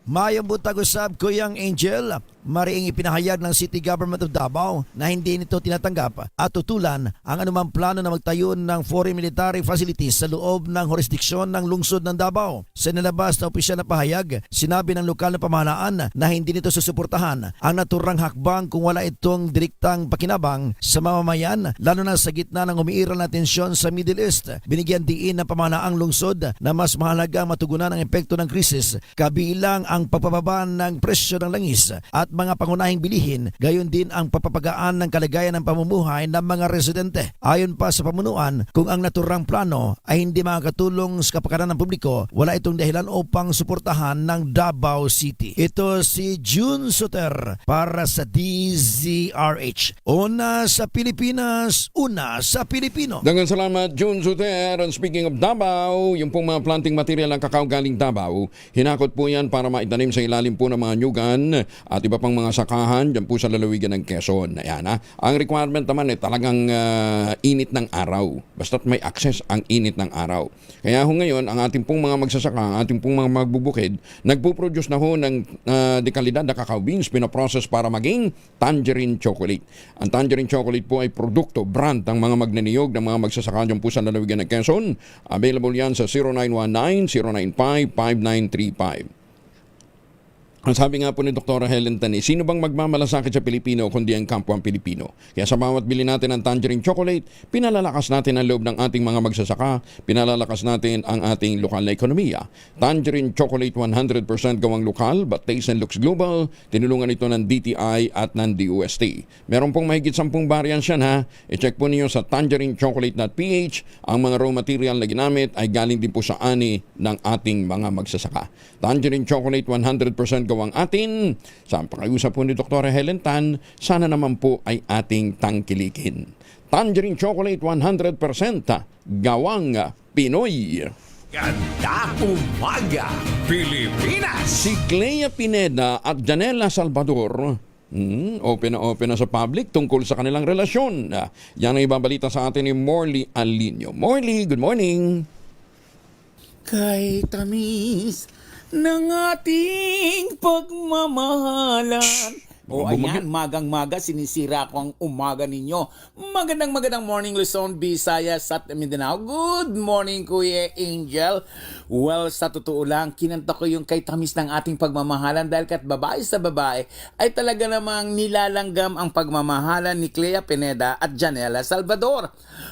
Mayong buntag usab, Kuyang Angel. Mariing ipinahayag ng City Government of Davao na hindi nito tinatanggap at tutulan ang anumang plano na magtayo ng foreign military facilities sa loob ng jurisdiksyon ng lungsod ng Davao. Sa nilabas na opisyal na pahayag, sinabi ng lokal na pamahalaan na hindi nito susuportahan ang naturang hakbang kung wala itong direktang pakinabang sa mamamayan, lalo na sa gitna ng umiiral na tensyon sa Middle East. Binigyan diin ng pamahalaang lungsod na mas mahalaga matugunan ang epekto ng krisis, kabilang ang pagpababa ng presyo ng langis at mga pangunahing bilihin, gayon din ang papapagaan ng kalagayan ng pamumuhay ng mga residente. Ayon pa sa pamunuan, kung ang naturang plano ay hindi makakatulong sa kapakanan ng publiko, wala itong dahilan upang suportahan ng Davao City. Ito si June Soter para sa DZRH. Una sa Pilipinas, una sa Pilipino. Daghang salamat, June Soter. And speaking of Davao, yung pong mga planting material ng kakao galing Davao, hinakot po yan para maitanim sa ilalim po ng mga nyugan at iba pang mga sakahan dyan po sa lalawigan ng Quezon. Ayan, ha? Ang requirement naman ay talagang init ng araw. Basta't may access ang init ng araw. Kaya ho ngayon, ang ating pong mga magsasaka, ang ating pong mga magbubukid, nagpo-produce na ho ng dekalidad na cacao beans, pinaprocess para maging tangerine chocolate. Ang tangerine chocolate po ay produkto, brand ng mga magnaniyog ng mga magsasaka dyan po sa lalawigan ng Quezon. Available yan sa 0919-095-5935. Ang sabi nga po ni Dr. Helen Tani, sino bang magmamalasakit sa Pilipino kundi ang kapwang Pilipino? Kaya sa bawat bili natin ng tangerine chocolate, pinalalakas natin ang loob ng ating mga magsasaka, pinalalakas natin ang ating lokal na ekonomiya. Tangerine chocolate 100% gawang lokal but taste and looks global. Tinulungan ito ng DTI at ng DOST. Meron pong mahigit 10 variants yan ha. I-check po niyo sa tangerinechocolate.ph. Ang mga raw material na ginamit ay galing din po sa ani ng ating mga magsasaka. Tangerine chocolate 100% gawang atin. Sa pakiusap po ni Dr. Helen Tan, sana naman po ay ating tangkilikin. Tangerine chocolate 100% gawang Pinoy. Maganda umaga, Pilipinas! Si Clea Pineda at Janela Salvador, open na sa public tungkol sa kanilang relasyon. Yan ang ibabalita sa atin ni Morley Alinio. Morley, good morning. Kay tamis ng ating pagmamahalan. O ayan, magang-maga, sinisira ko ang umaga ninyo. Magandang morning, Luzon, Visayas at Mindanao. Good morning, Kuya Angel. Well, sa totoo lang, kinanta ko yung kay tamis ng ating pagmamahalan dahil kat babae sa babae ay talaga namang nilalanggam ang pagmamahalan ni Clea Pineda at Janela Salvador.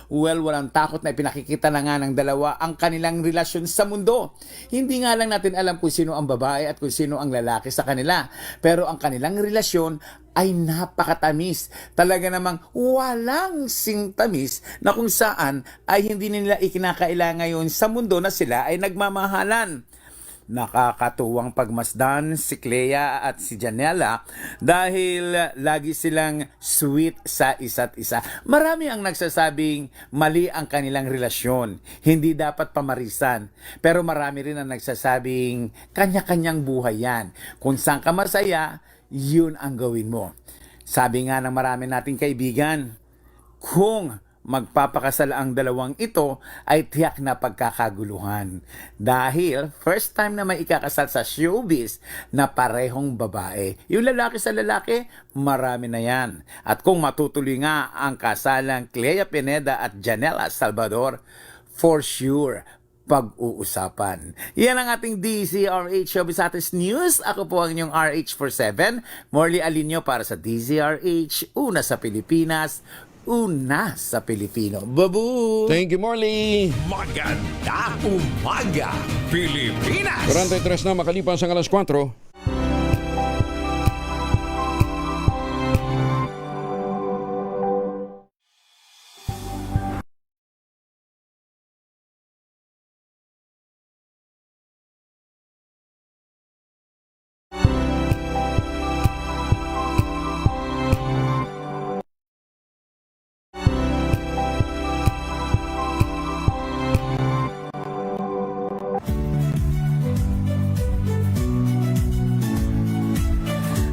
Well, walang takot na ipinakikita na nga ng dalawa ang kanilang relasyon sa mundo. Hindi nga lang natin alam kung sino ang babae at kung sino ang lalaki sa kanila. Pero ang kanilang relasyon ay napakatamis. Talaga namang walang singtamis na kung saan ay hindi nila ikinakaila ngayon sa mundo na sila ay nagmamahalan. Nakakatuwang pagmasdan si Clea at si Janela dahil lagi silang sweet sa isa't isa. Marami ang nagsasabing mali ang kanilang relasyon. Hindi dapat pamarisan. Pero marami rin ang nagsasabing kanya-kanyang buhay yan. Kung saan ka masaya, yun ang gawin mo. Sabi nga ng marami nating kaibigan, kung magpapakasal ang dalawang ito ay tiyak na pagkakaguluhan. Dahil first time na may ikakasal sa showbiz na parehong babae. Yung lalaki sa lalaki, marami na yan. At kung matutuloy nga ang kasalang Clea Pineda at Janela Salvador, for sure, pag-uusapan. Yan ang ating DZRH Showbiz News. Ako po ang inyong RH47, Morley Alinio para sa DZRH, una sa Pilipinas, una sa Pilipino. Babu! Thank you, Morley. Maganda umaga, Pilipinas! 43 na makalipas ang alas 4.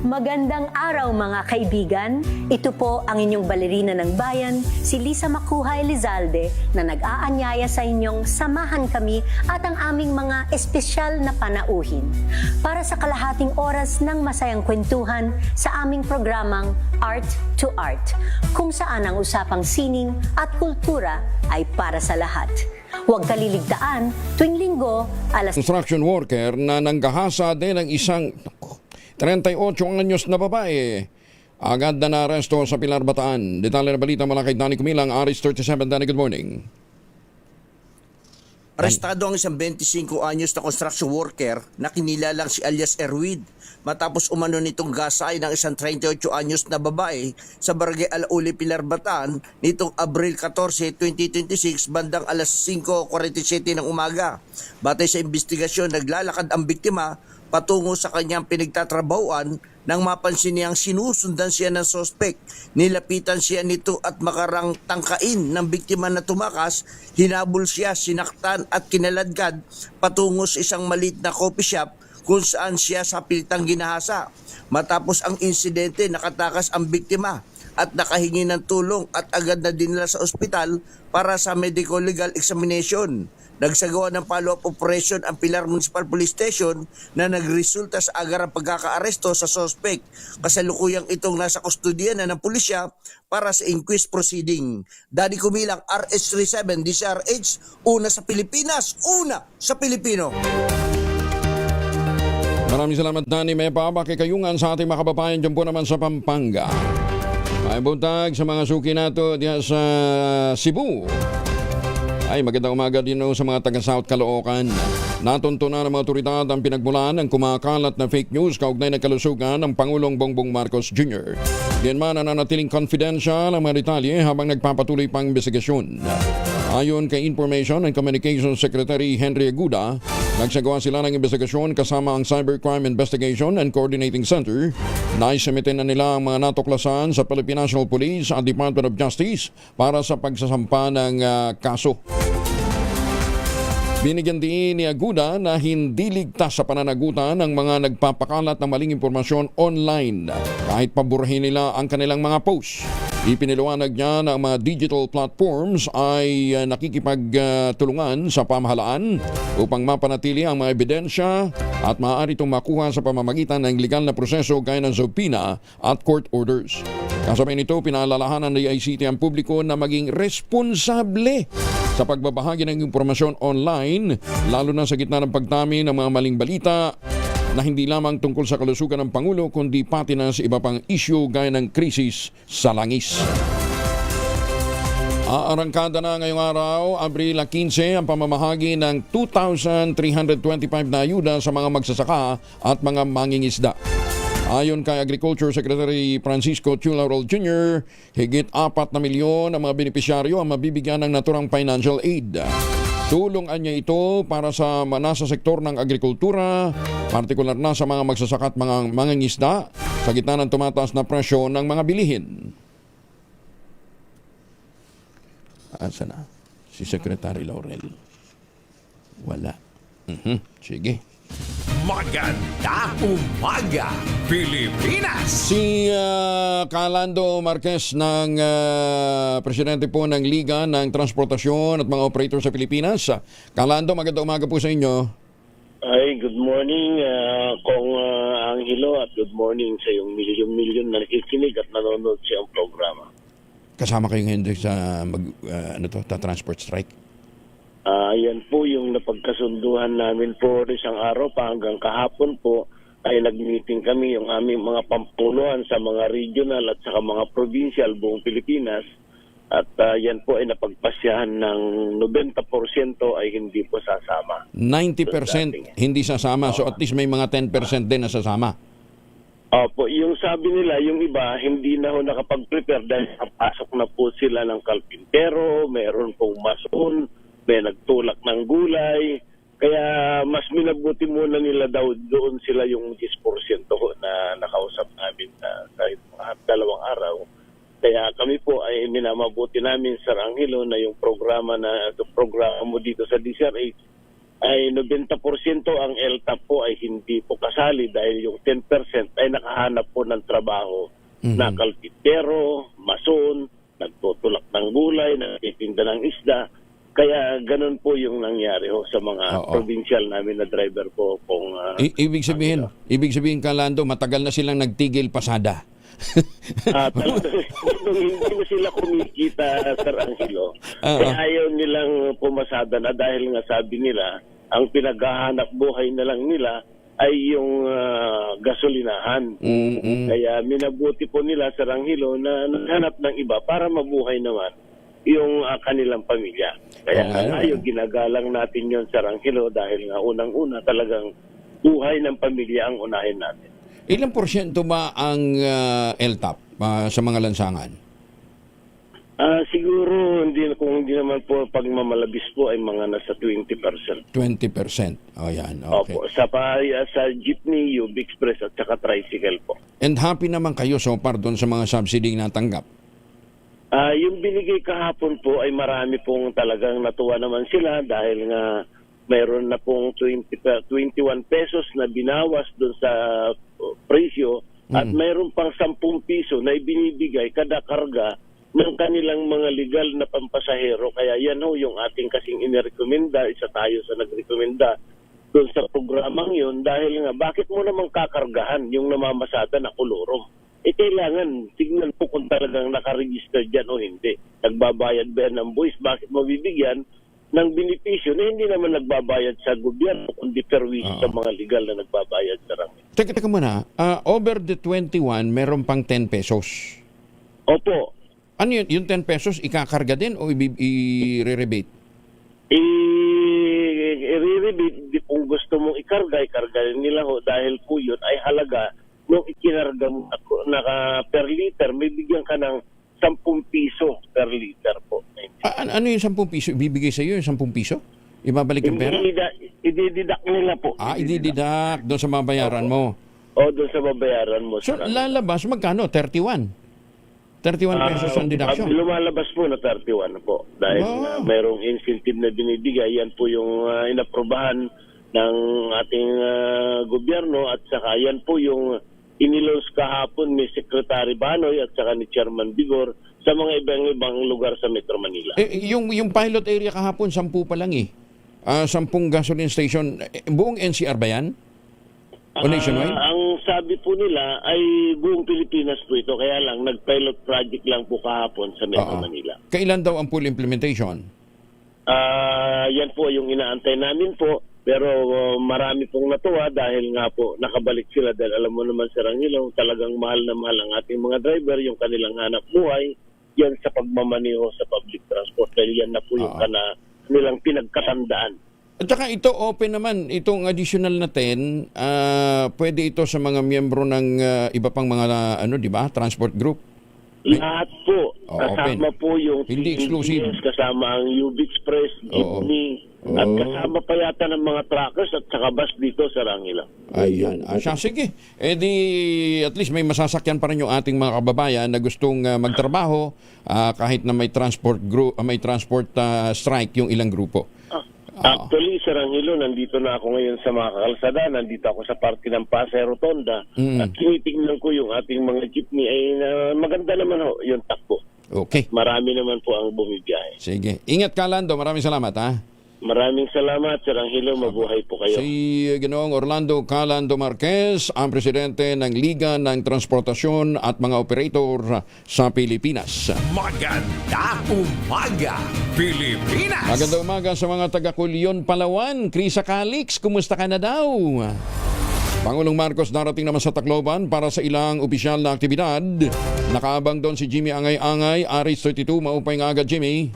Magandang araw mga kaibigan. Ito po ang inyong balerina ng bayan, si Lisa Makuhay Lizalde, na nag-aanyaya sa inyong samahan kami at ang aming mga espesyal na panauhin para sa kalahating oras ng masayang kwentuhan sa aming programang Art to Art, kung saan ang usapang sining at kultura ay para sa lahat. Huwag kaliligtaan, tuwing linggo, alas... Construction worker na nanggahasa din ng isang 38 anyos na babae. Agad na naaresto sa Pilar, Bataan. Detalye na balita mula kay Danny Kumilang, Aris 37. Danny, good morning. Arestado ang isang 25 anyos na construction worker na kinilalang si alias Erwid matapos umano nitong gasay ng isang 38 anyos na babae sa Barangay Alauli, Pilar, Bataan nitong Abril 14, 2026 bandang alas 5:47 ng umaga. Batay sa investigasyon, naglalakad ang biktima patungo sa kanyang pinagtatrabahuan nang mapansin niyang sinusundan siya ng sospek. Nilapitan siya nito at makarang tangkain ng biktima na tumakas, hinabol siya, sinaktan at kinaladkad patungo sa isang maliit na coffee shop kung saan siya sa pilitang ginahasa. Matapos ang insidente, nakatakas ang biktima at nakahingi ng tulong at agad na dinala sa ospital para sa medical legal examination. Nagsagawa ng follow-up operation ang Pilar Municipal Police Station na nagresulta sa agarang pagkakaaresto sa suspect. Kasalukuyang itong nasa kustodiya na ng pulisya para sa inquest proceeding. Danny Kumilang, RH37, DZRH, una sa Pilipinas, una sa Pilipino. Maraming salamat, Danny. May pabakikayungan sa ating mga kababayan dyan po naman sa Pampanga. May buntag sa mga suki nato diyan sa Cebu. Ay, magandang umaga din sa mga taga-South Caloocan. Natuntunan ng mga otoridad ang pinagmulan ng kumakalat na fake news kaugnay ng kalusugan ng Pangulong Bongbong Marcos Jr. Diyan man nananatiling confidential ang mga detalye habang nagpapatuloy pang investigasyon. Ayon kay Information and Communications Secretary Henry Aguda, nagsagawa sila ng investigasyon kasama ang Cybercrime Investigation and Coordinating Center. Naisamitin na nila ang mga natuklasan sa Philippine National Police at Department of Justice para sa pagsasampa ng kaso. Binigyan din ni Aguda na hindi ligtas sa pananagutan ng mga nagpapakalat ng maling impormasyon online kahit paburahin nila ang kanilang mga posts. Ipiniliwanag niya na ang mga digital platforms ay nakikipagtulungan sa pamahalaan upang mapanatili ang mga ebidensya at maaari itong makuha sa pamamagitan ng legal na proseso gaya ng subpoena at court orders. Kasabay nito, pinaalalahanan ng DICT ang publiko na maging responsable sa pagbabahagi ng impormasyon online, lalo na sa gitna ng pagdami ng mga maling balita na hindi lamang tungkol sa kalusugan ng Pangulo kundi pati na sa iba pang issue gaya ng krisis sa langis. Aarangkada na ngayong araw, Abril 15, ang pamamahagi ng 2,325 na ayuda sa mga magsasaka at mga mangingisda. Ayon kay Agriculture Secretary Francisco Chulaurol Jr., higit 4 na milyon ang mga benepisyaryo ang mabibigyan ng naturang financial aid. Tulong niya ito para sa nasa sektor ng agrikultura, partikular na sa mga magsasaka at mga mangingisda sa gitna ng tumataas na presyo ng mga bilihin. Asa na? Si Secretary Laurel. Wala. Sige. Maganda umaga, Pilipinas! Si Calando Marquez ng presidente po ng Liga ng Transportasyon at mga operator sa Pilipinas. Calando, magandang umaga po sa inyo. Ay, good morning, Kong Angelo, at good morning sa yung milyon-milyon na nakikinig at nanonood sa iyong programa. Kasama kayo ngayon sa transport strike? Yan po yung napagkasunduhan namin po isang araw pa hanggang kahapon po ay nag-meeting kami yung aming mga pampunuan sa mga regional at saka mga provincial buong Pilipinas at yan po ay napagpasyahan ng 90% ay hindi po sasama. 90% hindi sasama, so at least may mga 10% din na sasama. Opo, yung sabi nila, yung iba hindi na ho nakapag-prepare dahil napasok na po sila ng kalpintero, meron pong mason, may nagtulak ng gulay, kaya mas minabuti muna nila daw doon sila yung 10% na nakausap namin kahit mga 2 araw. Kaya kami po ay minamabuti namin, Sir Angelo, na yung programa mo dito sa DCRH ay 90% ang LTAP po ay hindi po kasali dahil yung 10% ay nakahanap po ng trabaho na kalpintero, mason, nagtutulak ng gulay, nagtitinda ng isda. Kaya ganun po yung nangyari sa mga provincial namin na driver po. Ibig sabihin, Calando, matagal na silang nagtigil pasada. Nung hindi na sila kumikita, Sir Angelo, kaya ayaw nilang pumasada na dahil nga sabi nila, ang pinaghahanap buhay na lang nila ay yung gasolinahan. Kaya minabuti po nila, Sir Angelo, na naghanap ng iba para mabuhay naman yung kanilang pamilya. Kaya ngayon, ginagalang natin yon, Sir Angelo, dahil nga unang-una talagang buhay ng pamilya ang unahin natin. Ilang porsyento ba ang LTAP sa mga lansangan? Siguro, kung hindi naman po pagmamalabis po ay mga nasa 20%. 20%. O yan, okay. Opo, sa jeepney, UB Express at saka tricycle po. And happy naman kayo so far doon sa mga subsidy na natanggap? Yung binigay kahapon po ay marami pong talagang natuwa naman sila dahil nga mayroon na pong 21 pesos na binawas doon sa presyo at mayroon pang 10 piso na ibinibigay kada karga ng kanilang mga legal na pampasahero. Kaya yan yung ating kasing inirekomenda, isa tayo sa nagrekomenda doon sa programang yun dahil nga bakit mo namang kakargahan yung namamasada na kolorom? Kailangan tignan po kung talagang nakaregister dyan o hindi. Nagbabayad ba yan ng buwis? Bakit mabibigyan ng benepisyo na hindi naman nagbabayad sa gobyerno kundi perwisyo sa mga legal na nagbabayad sa rangit? Teka muna, over the 21, meron pang 10 pesos. Opo. Ano yun? Yung 10 pesos, ikakarga din o i-re-rebate? I-re-rebate. Kung gusto mong ikarga nila dahil po yun ay halaga nung ikinarga mo per liter, may bigyan ka ng 10 piso per liter po. Ano yung 10 piso? Ibibigay sa iyo yung 10 piso? Ibabalik yung pera? Idididak nila po. Idididak doon sa mabayaran mo? O, doon sa mabayaran mo. So, lalabas magkano? 31? 31 pesos ang deduction. Lumalabas po na 31 po. Dahil mayroong incentive na binibigay. Yan po yung inaprobahan ng ating gobyerno at saka yan po yung inilaws kahapon ni Secretary Banoy at saka ni Chairman Bigor sa mga ibang lugar sa Metro Manila. Yung pilot area kahapon, 10 pa lang 10 gasoline station. Buong NCR ba yan? O nationwide? Ang sabi po nila ay buong Pilipinas po ito. Kaya lang, nag-pilot project lang po kahapon sa Metro Manila. Kailan daw ang full implementation? Yan po yung inaantay namin po. Pero marami pong natuwa dahil nga po nakabalik sila dahil alam mo naman Sir Angelo, talagang mahal na mahal ang ating mga driver, yung kanilang hanap buhay, yan sa pagmamaneho sa public transport. Dahil yan na po yung kanilang pinagkatandaan. At saka ito open naman, itong additional na 10, pwede ito sa mga miyembro ng iba pang mga di ba, transport group. Lahat po, kasama open. Po yung hindi exclusive. Kasama ang UB Express, Jeepney, at kasama pa yata ng mga truckers at saka bus dito sa Rangila. Ayan. Sige. Di at least may masasakyan pa rin yung ating mga kababayan na gustong magtrabaho kahit na may transport group, may transport strike yung ilang grupo. Actually, Sir Angelo, nandito na ako ngayon sa mga kalsada. Nandito ako sa party ng Pasay Rotonda. At tinitingnan ko yung ating mga jeepney ay maganda naman yung takbo. Okay. Marami naman po ang bumibiyahe. Sige. Ingat ka, Lando. Maraming salamat, ha? Maraming salamat, Sir Angelo. Mabuhay po kayo. Si Ginoong Orlando Calando Marquez, ang presidente ng Liga ng Transportasyon at mga operator sa Pilipinas. Maganda umaga, Pilipinas! Maganda umaga sa mga taga-Kulyon, Palawan. Krisa Calix, kumusta ka na daw? Pangulong Marcos darating naman sa Tacloban para sa ilang opisyal na aktibidad. Nakaabang doon si Jimmy Angay-Angay, Aris 32. Maupay nga agad, Jimmy.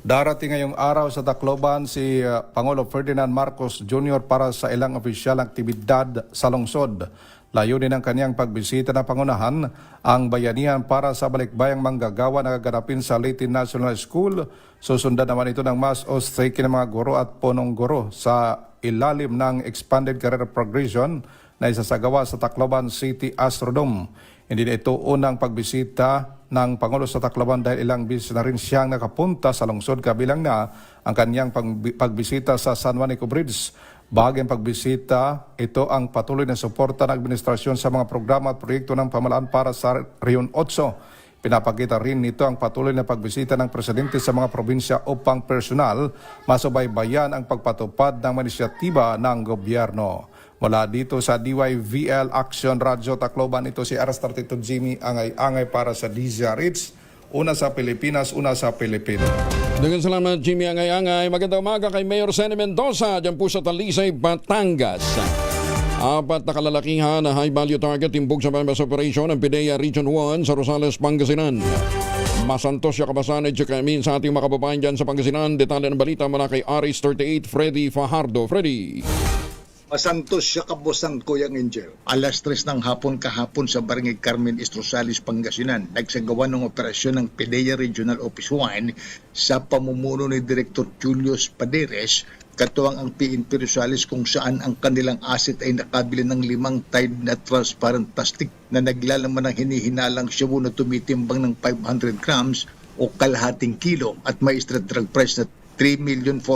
Darating ngayong araw sa Tacloban si Pangulo Ferdinand Marcos Jr. para sa ilang opisyal aktibidad sa lungsod. Layunin ng kanyang pagbisita na pangunahan ang bayanihan para sa balikbayang manggagawa na gaganapin sa Leyte National School. Susundan naman ito ng mass ostriki ng mga guro at punong guro sa ilalim ng Expanded Career Progression na isasagawa sa Tacloban City Astrodome. Hindi na ito unang pagbisita ng Pangulo sa Tacloban dahil ilang beses na rin siyang nakapunta sa lungsod, kabilang na ang kanyang pagbisita sa San Juanico Bridge. Bahagyang pagbisita, ito ang patuloy na suporta ng administrasyon sa mga programa at proyekto ng pamahalaan para sa Rion 8. Pinapakita rin nito ang patuloy na pagbisita ng presidente sa mga probinsya upang personal masubaybayan ang pagpatupad ng inisyatiba ng gobyerno. Mula dito sa DYVL Action Radio Tacloban, ito si RS32 Jimmy Angay-Angay para sa DZRH. Una sa Pilipinas, una sa Pilipino. Daghang salamat, Jimmy Angay-Angay. Magandang umaga kay Mayor Sene Mendoza dyan po sa Talisay, Batangas. 4 na kalalakihan na high-value target timbog sa Members Operation ng PIDEA Region 1 sa Rosales, Pangasinan. Masantos siya kabasanay Chikamin sa ating mga kababayan dyan sa Pangasinan. Detalye ng balita mula kay Aris 38, Freddy Fajardo. Freddy. Masantos siya kabosan, Kuyang Angel. Alas 3 ng hapon kahapon sa Barangay Carmen Estrosales, Pangasinan, nagsagawa ng operasyon ng PIDEA Regional Office 1 sa pamumuno ni Director Julius Paderes, katuwang ang PNP Rosales, kung saan ang kanilang asset ay nakabili ng 5 Tide na transparent plastic na naglalaman ng hinihinalang shabu na tumitimbang ng 500 grams o kalahating kilo at may street drug price na 3,400,000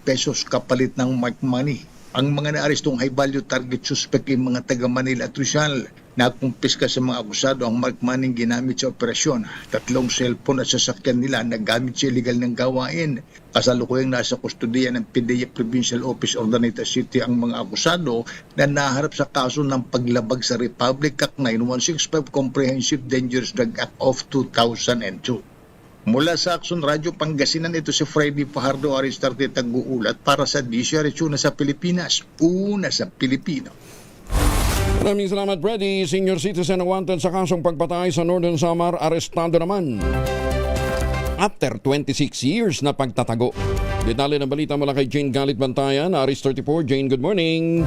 pesos kapalit ng mark money. Ang mga naarestong high-value target suspect ay mga taga-Manila at Rizal. Nakumpiska sa mga akusado ang mark money ginamit sa operasyon. 3 cellphone at sasakyan nila na gamit sa illegal ng gawain. Kasalukuyang nasa kustudiya ng PIDEA Provincial Office of Danita City ang mga akusado na naharap sa kaso ng paglabag sa Republic Act 9165 Comprehensive Dangerous Drug Act of 2002. Mula sa Action Radio Pangasinan, ito si Freddy Fajardo, Aristarte Tag-uulat para sa DZRH, una sa Pilipinas, una sa Pilipino. Maraming salamat, Freddy. Senior citizen na wanted sa kasong pagpatay sa Northern Samar, arestado naman after 26 years na pagtatago. Detalye ng balita mula kay Jane Galit Bantayan, Aris 34. Jane, good morning.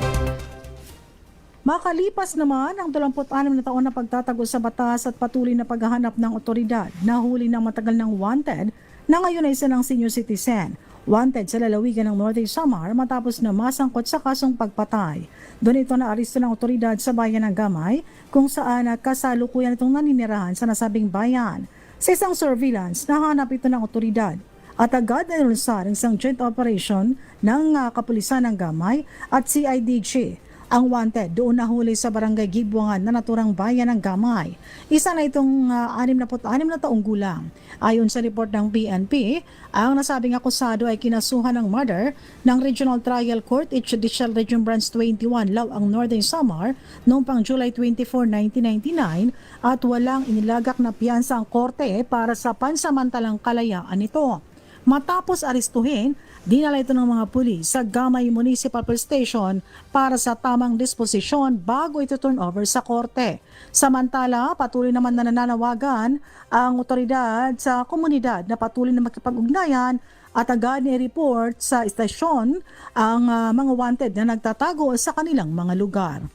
Makalipas naman ang 26 na taon na pagtatago sa batas at patuloy na paghahanap ng otoridad, nahuli ng matagal ng wanted na ngayon ay isa ng senior citizen. wanted sa lalawigan ng Northern Samar matapos na masangkot sa kasong pagpatay. Doon ito na-aresto ng otoridad sa bayan ng Gamay kung saan kasalukuyan itong naninirahan sa nasabing bayan. Sa isang surveillance, nahanap ito ng otoridad at agad na nilunsad ang isang joint operation ng kapulisan ng Gamay at CIDG. Ang wanted doon nahuli sa barangay Gibuangan na naturang bayan ng Gamay. Isa na itong 66 na taong gulang. Ayon sa report ng PNP, ang nasabing akusado ay kinasuhan ng murder ng Regional Trial Court Judicial Region Branch 21 Lawang Northern Samar noong pang July 24, 1999 at walang inilagak na piyansa ang korte para sa pansamantalang kalayaan nito. Matapos aristuhin, dinala ito ng mga pulis sa Gamay Municipal Police Station para sa tamang disposisyon bago ito turn over sa korte. Samantala, patuloy naman na nananawagan ang otoridad sa komunidad na patuloy na makipag-ugnayan at agad ni-report sa istasyon ang mga wanted na nagtatago sa kanilang mga lugar.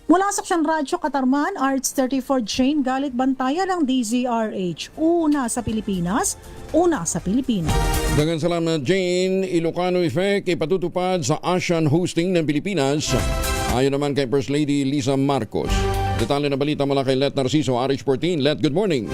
Mula sa Aksyon Radyo Katarman, Arts 34 Jane Galit Bantayan ng DZRH. Una sa Pilipinas, una sa Pilipinas. Daghang salamat Jane. Ilocano Effect ipatutupad sa ASEAN hosting ng Pilipinas. Ayon naman kay First Lady Lisa Marcos. Detalye na balita mula kay Let Narciso, RH14. Let, good morning.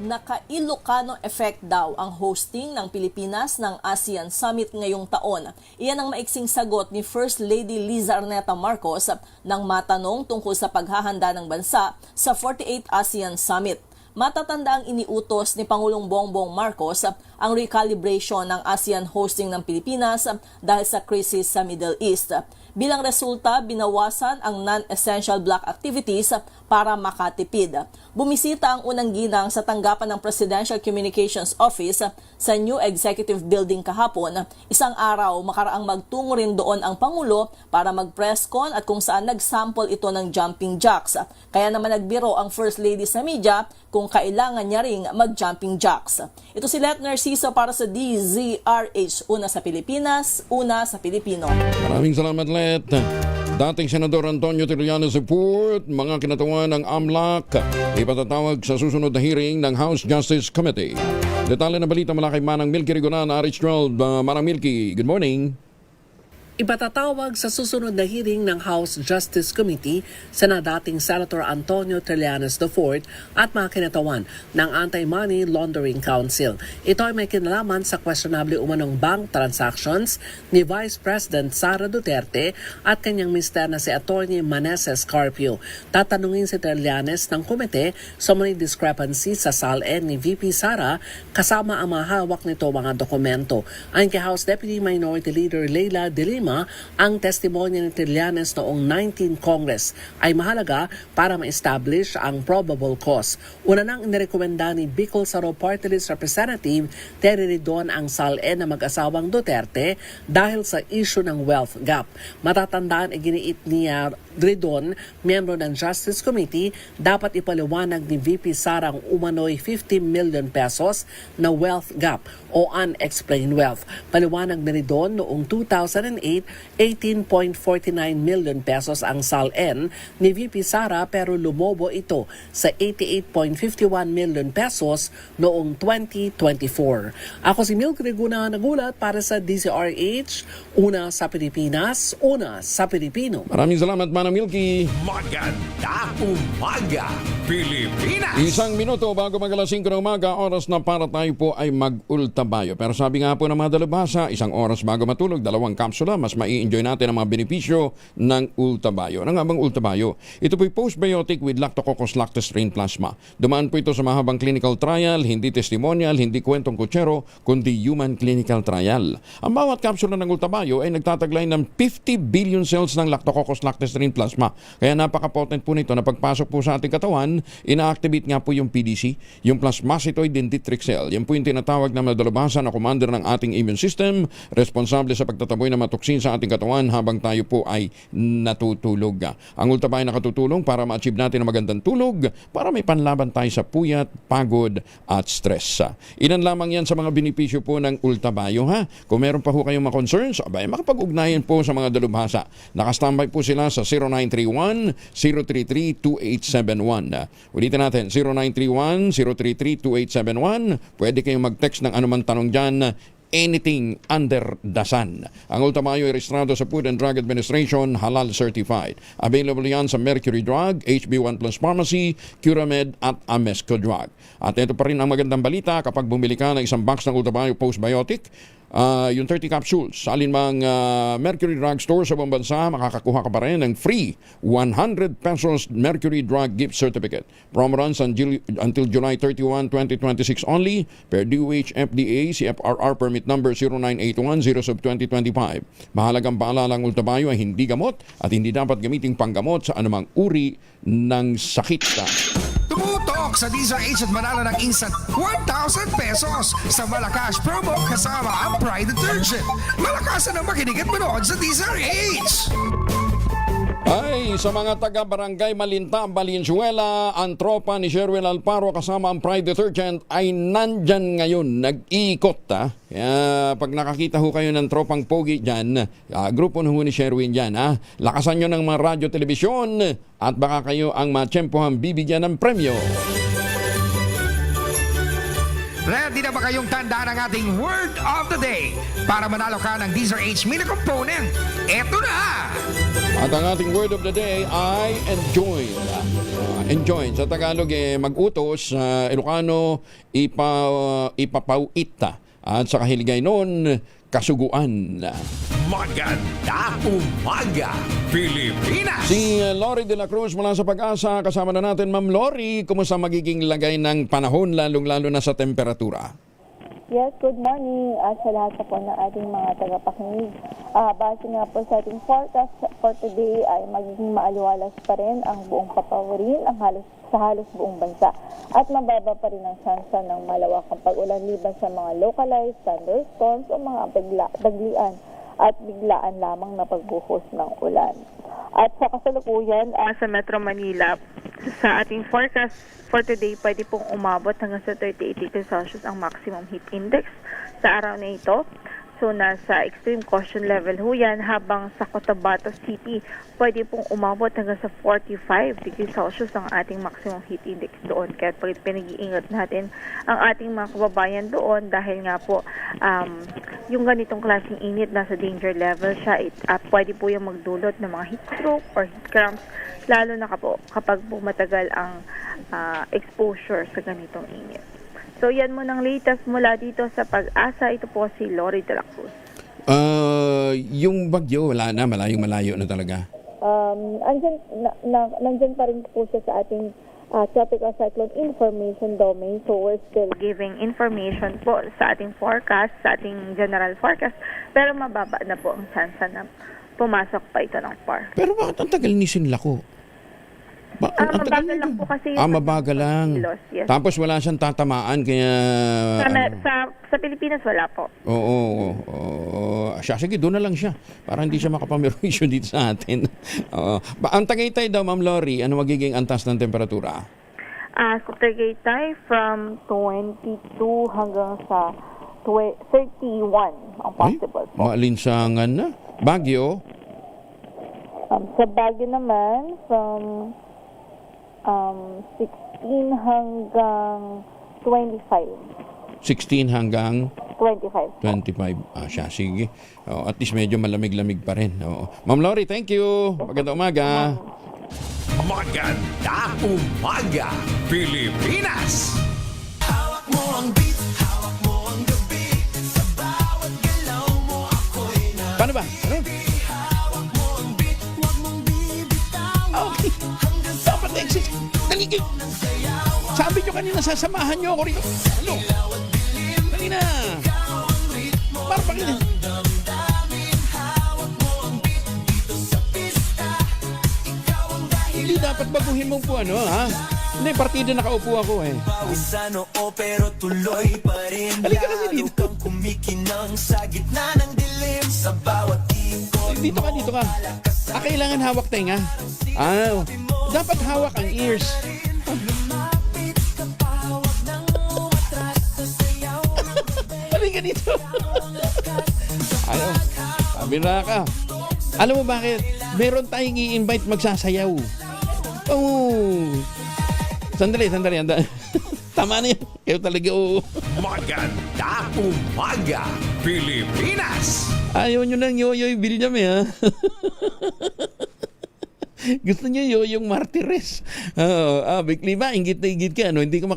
Naka-Ilocano effect daw ang hosting ng Pilipinas ng ASEAN Summit ngayong taon. Iyan ang maiksing sagot ni First Lady Liza Arneta Marcos nang matanong tungkol sa paghahanda ng bansa sa 48th ASEAN Summit. Matatanda ang iniutos ni Pangulong Bongbong Marcos ang recalibration ng ASEAN hosting ng Pilipinas dahil sa krisis sa Middle East. Bilang resulta, binawasan ang non-essential block activities para makatipid. Bumisita ang unang ginang sa tanggapan ng Presidential Communications Office sa New Executive Building kahapon. Isang araw, makaraang magtungo rin doon ang Pangulo para mag-press con at kung saan nag-sample ito ng jumping jacks. Kaya naman nagbiro ang First Lady sa media kung kailangan niya ring mag-jumping jacks. Ito si Let Narciso para sa DZRH. Una sa Pilipinas, una sa Pilipino. Maraming salamat, Let. Dating Senador Antonio Trillanes report, mga kinatawan ng AMLAC ipatatawag sa susunod na hearing ng House Justice Committee. Detalye na balita mula kay Manang Milky Rigonan, RH12. Manang Milky, good morning. Ipatatawag sa susunod na hearing ng House Justice Committee sa dating Senator Antonio Trillanes IV at mga kinatawan ng Anti-Money Laundering Council. Ito ay may kinalaman sa questionable umanong bank transactions ni Vice President Sara Duterte at kanyang mister na si Attorney Maneses Carpio. Tatanungin si Trillanes ng komite sa mga discrepancy sa SALN ni VP Sara kasama ang mga hawak nito mga dokumento. Ayon kay House Deputy Minority Leader Leila De Lima, ang testimonya ni Trillanes noong 19 Congress ay mahalaga para ma-establish ang probable cause. Una nang inirekomenda ni Bicol Saro Party List Representative Terry Ridon ang SALN na mag-asawang Duterte dahil sa issue ng wealth gap. Matatandaan iginiit niya Ridon, miyembro ng Justice Committee, dapat ipaliwanag ni VP Sara ang umano'y 50 million pesos na wealth gap o unexplained wealth. Paliwanag ni Ridon noong 2008, 18.49 million pesos ang SALN ni VP Sara pero lumobo ito sa 88.51 million pesos noong 2024. Ako si Milk Reguna nagulat para sa DZRH, una sa Pilipinas, una sa Pilipino. Maraming salamat, Manang Milky. Maganda umaga, Pilipinas! Isang minuto bago mag-alas 5 ng umaga, oras na para tayo po ay mag-ultabayo. Pero sabi nga po ng mga dalubhasa, isang oras bago matulog, 2 kapsula, mas mai-enjoy natin ang mga benepisyo ng ultabayo. Ano nga bang ultabayo? Ito po'y postbiotic with Lactococcus lactis strain plasma. Dumaan po ito sa mahabang clinical trial, hindi testimonial, hindi kwentong kutsero, kundi human clinical trial. Ang bawat kapsula ng ultabayo ay nagtataglay ng 50 billion cells ng Lactococcus lactis strain plasma. Kaya napaka-potent po nito na pagpasok po sa ating katawan, ina-activate nga po yung PDC, yung plasmacytoid dendritic cell. Yan po yung tinatawag na madalubhasa na commander ng ating immune system, responsable sa pagtataboy ng mga toksin sa ating katawan habang tayo po ay natutulog. Ang ultabayo nakatutulong para ma-achieve natin ang magandang tulog, para may panlaban tayo sa puyat, pagod at stress. Ilan lamang yan sa mga benepisyo po ng ultabayo, ha? Kung meron pa ho kayong mga concerns, abay, makapag-ugnayan po sa mga dalubhasa. Nakastambay po sila sa 0931-033-2871. Ulitin natin, 0931-033-2871. Pwede kayong mag-text ng anumang tanong dyan. anything under the sun. Ang Ultamayo ay rehistrado sa Food and Drug Administration, halal certified. Available yan sa Mercury Drug, HB1 Plus Pharmacy, Curamed at Amesco Drug. At ito pa rin ang magandang balita, kapag bumili ka ng isang box ng Ultamayo Postbiotic, yung 30 capsules sa alinmang Mercury Drug Store sa buong bansa, makakakuha ka pa rin ng free 100 pesos Mercury Drug Gift Certificate. Promo runs until July 31, 2026 only per DOH FDA CFRR permit number 0981-0/2025. Mahalagang paalala, ang Ultamayo ay hindi gamot at hindi dapat gamiting panggamot sa anumang uri ng sakit. Tumutok sa DZRH at manalo ng instant 1,000 pesos sa Malakas promo kasama ang Pride Detergent. Malakasan ang makinig at manood sa DZRH! Ay, sa mga taga-barangay Malinta, Valenzuela, ang tropa ni Sherwin Alparo kasama ang Pride Detergent ay nandyan ngayon, nag-iikot. Kaya pag nakakita ho kayo ng tropang pogi dyan, grupo ho ni Sherwin dyan. Lakasan nyo ng mga radyo, telebisyon at baka kayo ang matsyempohang bibigyan ng premyo. Ready na ba kayong tandaan ang ating word of the day para manalo ka ng DZRH mini component? Eto na! At ang ating word of the day ay enjoy. Enjoy. Sa Tagalog, mag-utos. Sa Ilocano, ipapauit. At sa Kahiligay noon, kasuguan. Maganda umaga, Pilipinas! Si Lori de la Cruz mula sa Pag-asa. Kasama na natin, Ma'am Lori. Kumusta magiging lagay ng panahon, lalong-lalo na sa temperatura? Yes, good morning sa lahat po ng ating mga tagapakinig. Base nga po sa ating forecast for today ay magiging maaliwalas pa rin ang buong Papawirin, sa halos buong bansa. At mababa pa rin ang tsansa ng malawakang pag-ulan liban sa mga localized thunderstorms o mga daglian at biglaan lamang na pagbuhos ng ulan. At sa kasalukuyan sa Metro Manila, sa ating forecast for today, pwede pong umabot hanggang sa 38 degrees Celsius ang maximum heat index sa araw na ito. So, nasa extreme caution level ho yan, habang sa Cotabato City, pwede pong umabot hanggang sa 45 degrees Celsius ang ating maximum heat index doon. Kaya pinag-iingat natin ang ating mga kababayan doon dahil nga po, yung ganitong klaseng init, nasa danger level siya. Pwede po yung magdulot ng mga heat stroke or heat cramps, lalo na kapag matagal ang exposure sa ganitong init. So yan mo ng latest mula dito sa Pag-asa. Ito po si Lori de la Cruz. Yung bagyo, wala na, malayo na talaga. Nandyan pa rin po siya sa ating tropical cyclone information domain. So we're still giving information po sa ating forecast, sa ating general forecast. Pero mababa na po ang chance na pumasok pa ito ng PAR. Pero bakit ang tagal ni Sinlako? Mabagal lang po kasi. Mabagal lang. Yes. Tapos wala siyang tatamaan, kaya... Sa Pilipinas wala po. Oo. Sige, doon na lang siya. Para hindi siya makapamerwisyo dito sa atin. Ang Tagaytay daw, Ma'am Lori, ano magiging antas ng temperatura? Sa Tagaytay, from 22 hanggang sa 31 ang possible po. Maalinsangan na. Baguio? Sa Baguio naman, from 16 hanggang 25. 16 hanggang 25. 25. Siya, sige. At least medyo malamig-lamig pa rin. Ma'am Lori, thank you. Magandang umaga. Maganda umaga, Pilipinas! Hawak mo ang beat, hawak mo ang gabi. Sa bawat galaw mo ako'y Paano ba? Ano? Hawak mo ang beat, huwag mong bibitawan. Okay. Dapat exit. Dali. Sabi nyo kanina, sasamahan nyo ako rito. Ano? Dali na. Para pakita. Hindi dapat baguhin mong po ano, ha? Hindi, partida nakaupo ako eh. Pero tuloy pa rin. Halika kasi dito. Kumikinang sa gitna ng dilim. Sa bawat ikot. Dito ka. Kailangan hawak tenga. Dapat hawak ang ears. Halika dito. Pabira ka. Alam mo bakit? Meron tayong i-invite magsasayaw. Sandali. Tama na yan. Kayo talaga, Maganda umaga, Pilipinas. Ayaw nyo ng Yoyoy Bilyam ha. Gusto niyo yung Martires. Bigli ba, inggit na inggit ka. Hindi ka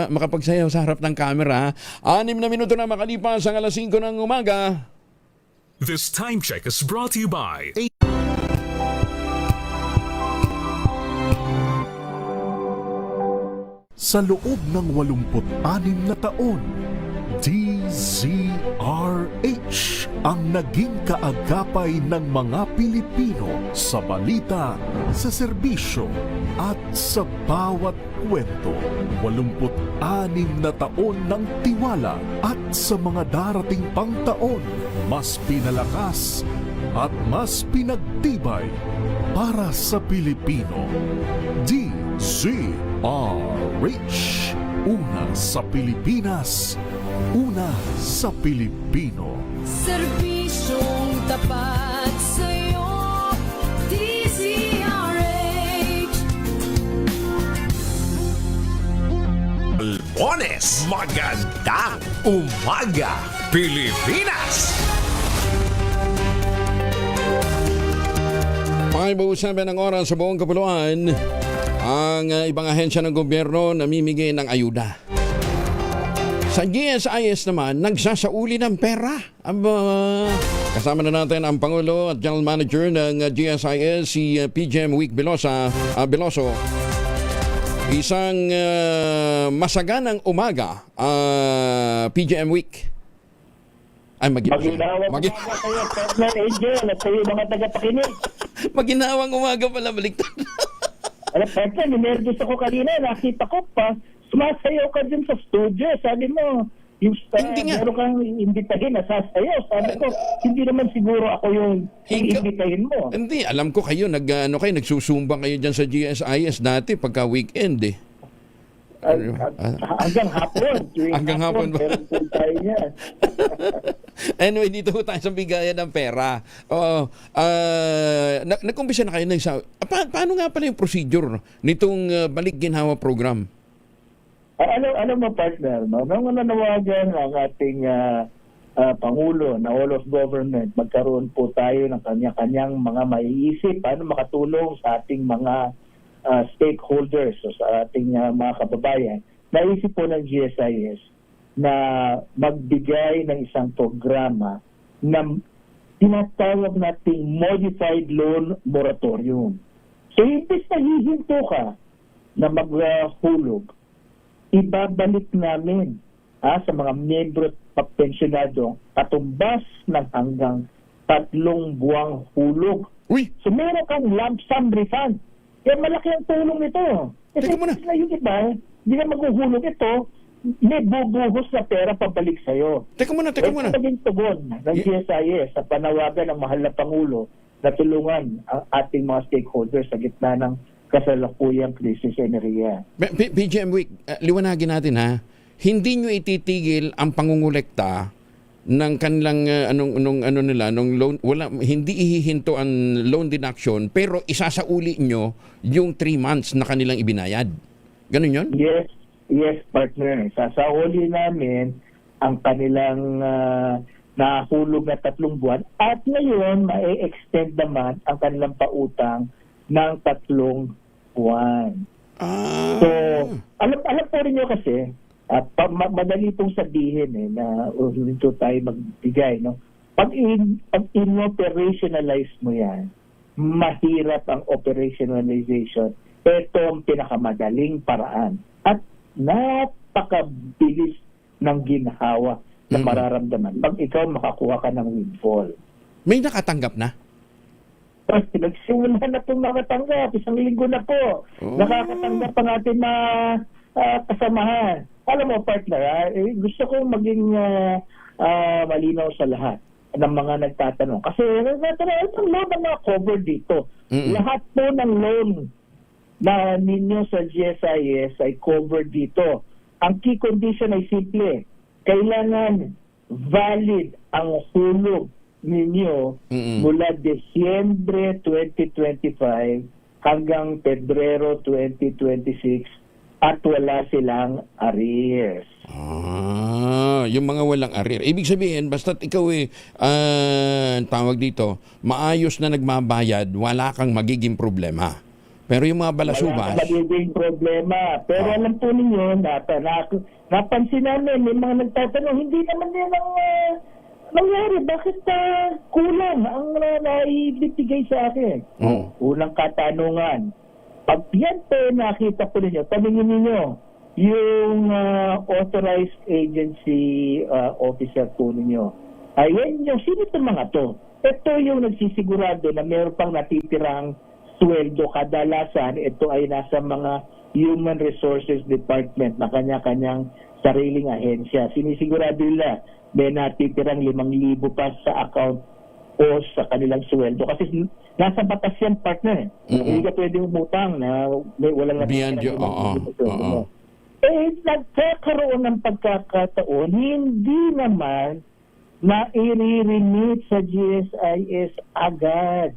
makapagsayaw sa harap ng camera. 6 na minuto na makalipas ang alas 5 ng umaga. This time check is brought to you by Sa loob ng 86 na taon, DZRH ang naging kaagapay ng mga Pilipino sa balita, sa serbisyo at sa bawat kwento. 86 na taon ng tiwala at sa mga darating pang taon, mas pinalakas at mas pinagtibay para sa Pilipino. DZRH. Una sa Pilipinas, una sa Pilipino. Serbisyong tapat sa'yo, DZRH. Lunes, magandang umaga, Pilipinas. 5:07 ang oras sa buong kapuluan. Ang ibang ahensya ng gobyerno namimigay ng ayuda. Sa GSIS naman, nagsasauli ng pera. Kasama na natin ang Pangulo at General Manager ng GSIS, si PGM Week Veloso. Isang masaganang umaga, PGM Week. Ay, Maginawang umaga kayo, Partner Angel, at kayo mga tagapakinig. Maginawang umaga pala, baliktad. Alam, Partner, ninervous ako kanina, nakita ko pa, sumasayaw ka dyan sa studio. Sabi mo, meron kang imbitahin na sasayaw. Sabi ko, hindi naman siguro ako yung imbitahin mo. Hindi, alam ko kayo, nagsusumbang kayo dyan sa GSIS dati pagka weekend eh. Hanggang hapon. Hanggang hapon ba? Tayo niya. Anyway, dito tayo sa bigayan ng pera. Nag-umpisa na kayo na paano nga pala yung procedure nitong Balik Ginhawa program? Alam mo, partner, no? Nung nanawagan ang ating Pangulo na all of government, magkaroon po tayo ng kanya-kanyang mga maiisip paano makatulong sa ating mga stakeholders o sa ating mga kababayan. Naisip po ng GSIS na magbigay ng isang programa na tinatawag nating modified loan moratorium. So, imbes na hihinto ka na maghulog, ibabalik namin sa mga miyembro at pensyonado katumbas ng hanggang 3 buwang hulog. So, meron kang lump sum refund. Kaya malaki ang tulong nito. Kasi na yung iba, hindi na maghuhulog ito, may bubuhos na pera pabalik sa'yo. Teka muna. Ito naging tugon ng GSIS sa panawagan ng mahal na Pangulo na tulungan ang ating mga stakeholders sa gitna ng kasalukuyang krisis enerhiya. PGM Week, liwanagin natin ha, hindi nyo ititigil ang pangungulekta ng kanilang loan, hindi ihihinto ang loan deduction, pero isasauli nyo yung 3 months na kanilang ibinayad. Ganun yun? Yes, partner. Sasauli namin ang kanilang nahulog na 3 buwan at ngayon ma-extend naman ang kanilang pautang ng 3 buwan. So, alam po rin nyo kasi, madali pong sabihin na dito tayo magbigay. No? Pag in-operationalize mo yan, mahirap ang operationalization. Ito ang pinakamadaling paraan. At napakabilis ng ginhawa na mararamdaman pag ikaw makakuha ka ng windfall. May nakatanggap na? Nagsimula na itong nakatanggap. 1 linggo na po. Nakakatanggap ang ating mga kasamahan. Alam mo, partner, gusto ko maging malinaw sa lahat ng mga nagtatanong. Kasi itong loan na mga cover dito. Lahat po ng loan na ninyo sa GSIS ay covered dito. Ang key condition ay simple. Kailangan valid ang hulog ninyo mula Desyembre 2025 hanggang Pebrero 2026 at wala silang arrears. Yung mga walang arir. Ibig sabihin, basta't ikaw tawag dito, maayos na nagmabayad, wala kang magiging problema. Pero yung mga balasubas... Wala magiging problema. Pero alam po ninyo, napansin namin, may mga nagtatanong, hindi naman yan ang nangyari. Bakit kulang ang naibigay sa akin? Unang katanungan. Pag yan po nakita po ninyo, paningin ninyo, yung authorized agency officer po ninyo. Ayan yung, sino itong mga to? Ito yung nagsisigurado na mayroon pang natitirang sweldo. Kadalasan, ito ay nasa mga Human Resources Department na kanya-kanyang sariling ahensya. Sinisigurado nila may natitirang 5,000 pa sa account o sa kanilang sweldo. Kasi nasa batas yan, partner. Hindi ka pwede umutang na walang beyond you. Nagkakaroon ng pagkakataon, hindi naman na-i-remit sa GSIS agad.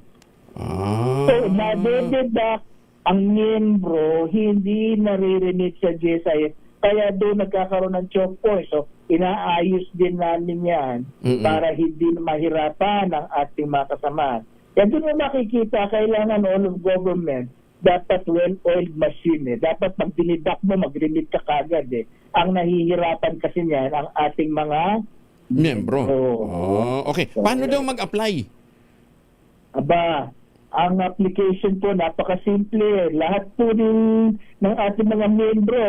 So, nade-deduct ang miyembro, hindi nare-remit sa GSIS. Kaya doon nagkakaroon ng choke point. So, inaayos din namin yan para hindi mahirapan ang ating mga kasama. Kaya doon na makikita, kailangan all of government, dapat well-oiled machine. Dapat pag dinidak mo, mag-remit ka kagad. Ang nahihirapan kasi niyan, ang ating mga miyembro. Okay. Paano daw mag-apply? Aba, ang application po, napakasimple. Lahat po ng ating mga miyembro,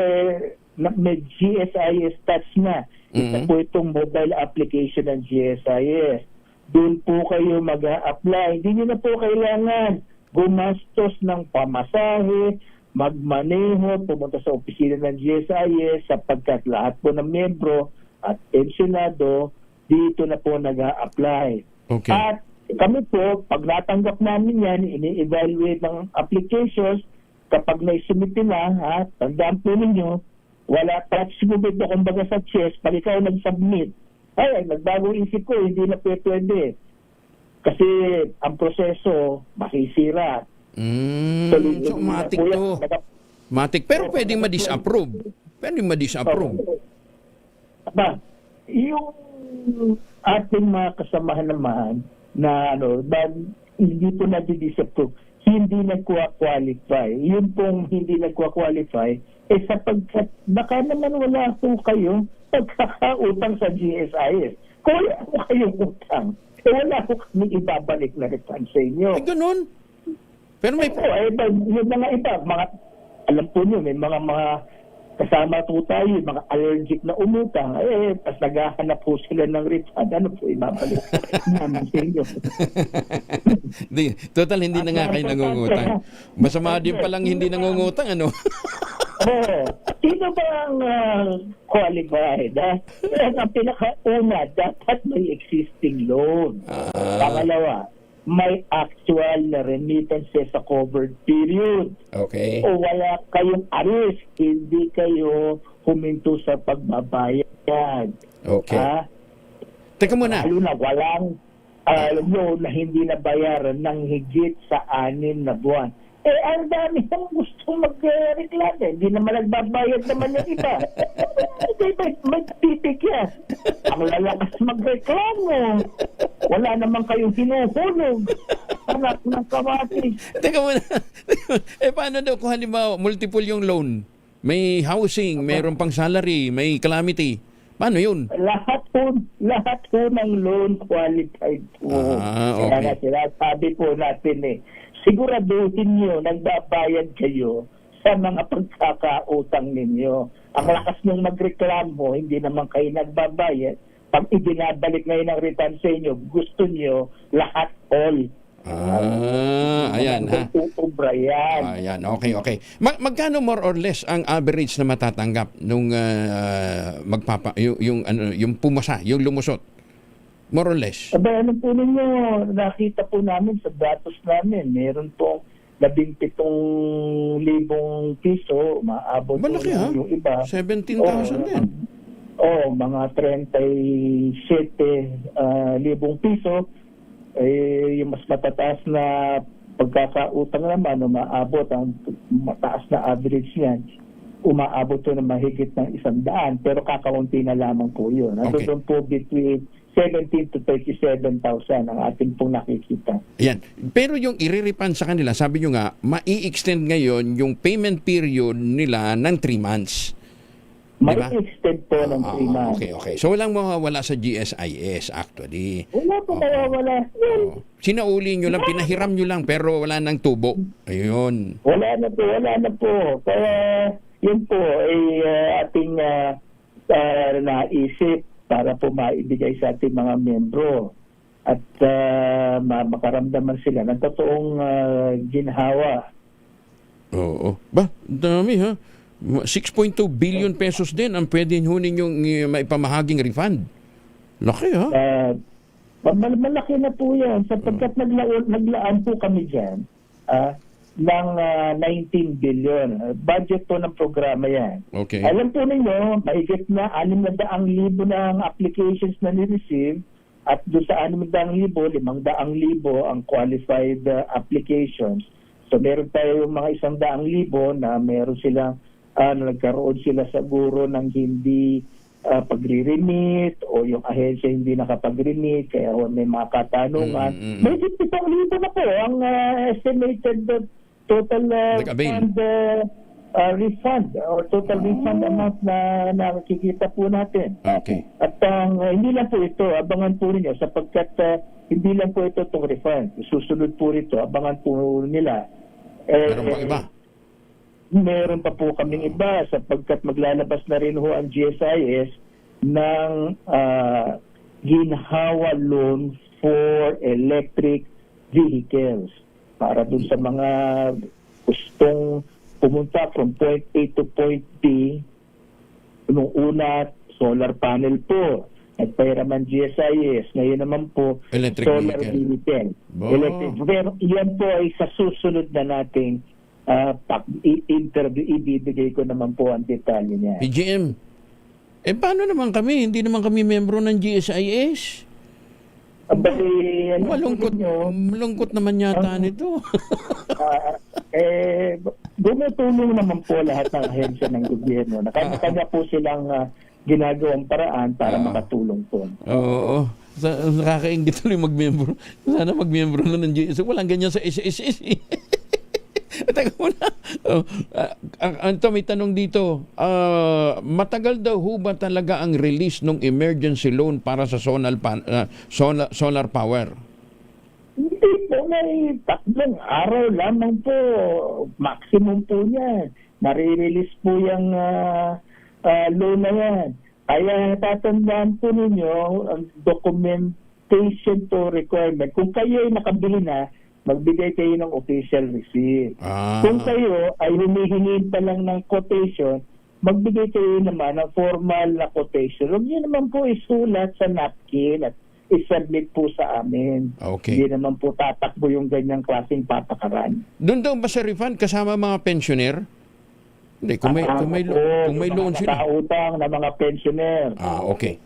may GSIS touch na. Ito po itong mobile application ng GSIS. Doon po kayo mag-a-apply. Hindi nyo na po kailangan gumastos ng pamasahe, magmaneho, pumunta sa opisina ng GSIS sapagkat lahat po ng miyembro at pensionado dito na po nag-a-apply. Okay. At kami po, pag natanggap namin yan, ini-evaluate ng applications. Kapag naisumite na, tandaan po ninyo, wala touch movement na kumbaga sa chest, pag ikaw nag-submit, nagbago isip ko, hindi na pwede. Kasi ang proseso, masisira. So, matik to. Matik, pero pwedeng ma-disapprove. Pwedeng ma-disapprove. Aba, yung ating mga kasamahan naman, na hindi po na-disapprove, hindi nagkwa-qualify. Yun pong hindi nagkwa-qualify, sapagkat baka naman wala po kayo pagkakautang sa GSIS. Kung wala po kayong utang, wala po kami ibabalik na refund sa inyo. Ay, ganun? Pero may... yung mga iba, alam po nyo, may mga kasama po tayo, mga allergic na umutang, pas naghahanap po sila ng refund, ano po, ibabalik namin sa inyo. Total, hindi na nga kayo nangungutang. Masama din palang hindi nangungutang, ano? Sino ba ang qualified? Ang pinakauna, dapat may existing loan. Pangalawa, may actual na remittances sa covered period. Okay. O wala kayong aris, hindi kayo huminto sa pagbabayad. Okay. Teka muna. Lalo na walang loan na hindi nabayaran ng higit sa 6 na buwan. Ang dami nang gusto mag-reklamo. Hindi naman nagbabayad naman yung iba. May titik yan. Ang lalakas magreklamo. Wala naman kayong hinuhulog. Anak ng kamatis. Teka muna. Paano daw kung halimbawa multiple yung loan? May housing, mayroon pang salary, may calamity. Paano yun? Lahat po ng loan qualified po. Okay. Kaya sinasabi po natin siguraduhin nyo nagbabayad kayo sa mga pagkakautang ninyo. Ang lakas nung magreklamo, hindi naman kayo nagbabayad. Pag ibinabalik ngayon ang return sa inyo, gusto nyo lahat all. Ayan ha. Tutubra yan. Ayan, okay. Magkano more or less ang average na matatanggap nung yung pumasa, yung lumusot? More or less. Ano po ninyo, nakita po namin sa datos namin, meron pong 17,000 piso, maabot po yung iba. 17,000 din. Mga 37,000 piso. Yung mas matataas na pagkakautang naman, maabot ang mataas na average niyan. umaabot to ng mahigit ng 100, pero kakaunti na lamang po yun. Nandun po between 17 to 37,000 ang ating pong nakikita. Yan. Pero yung i-refund sa kanila, sabi nyo nga, mai-extend ngayon yung payment period nila ng 3 months. May extend po ng 3 months. Okay. So walang mawawala sa GSIS actually. Wala po mawawala. Sinauli nyo lang, pinahiram nyo lang, pero wala nang tubo. Ayun. Wala na po. Kaya yun po ay ating naisip para po maibigay sa ating mga membro at makaramdaman sila ng totoong ginhawa. Oo. Ba, dami ha. 6.2 billion pesos din ang pwede nyo ninyong maipamahaging refund. Laki ha? Malaki na po yan sapagkat naglaan po kami dyan ng 19 billion. Budget po ng programa yan. Okay. Alam po ninyo, mahigit na 600,000 ng applications na ni-receive at doon sa 600,000, 500,000 ang qualified applications. So meron tayo yung mga 100,000 na meron silang nagkaroon sila siguro ng hindi pagre-remit o yung ahensya hindi nakapag-remit kaya may mga katanungan. May 50,000 na po ang estimated total refund or total refund amount na nakikita po natin. Okay. At hindi lang po ito, abangan po ninyo sapagkat hindi lang po ito itong refund. Susunod po rito, abangan po nila. Meron pang iba? Meron pa po kaming iba sapagkat maglalabas na rin ho ang GSIS ng ginhawa loan for electric vehicles para dun sa mga gustong pumunta from point A to point B. Nung una, solar panel po. Nagpahiraman GSIS. Ngayon naman po, electric solar vehicle. Pero yan po ay sa susunod na nating interview, ibibigay ko naman po ang detalye niya. PGM, paano naman kami? Hindi naman kami membro ng GSIS. Malungkot naman yata nito. Dumutulong naman po lahat ng ahensya ng gobyerno. Kanya po silang ginagawang paraan para makatulong po. Oo. Nakakaingit tuloy mag-membro. Sana mag-membro na ng GSIS. Walang ganyan sa SSS. Teka muna. May tanong dito. Matagal daw ho ba talaga ang release ng emergency loan para sa solar power? Hindi po. May 3 araw lamang po. Maximum po niya. Nare-release po yung loan na yan. Kaya tatandaan po ninyo ang documentation to requirement. Kung kayo ay nakabili na, magbigay kayo ng official receipt. Kung kayo ay humihingi pa lang ng quotation, magbigay kayo naman ng formal na quotation. Huwag niyo naman po isulat sa napkin at isubmit po sa amin. Okay. Hindi naman po tatakbo yung ganyang klaseng patakaran. Doon daw ba sa refund kasama mga pensioner? Hindi, kung may loan sila. Utang na mga pensioner. Okay.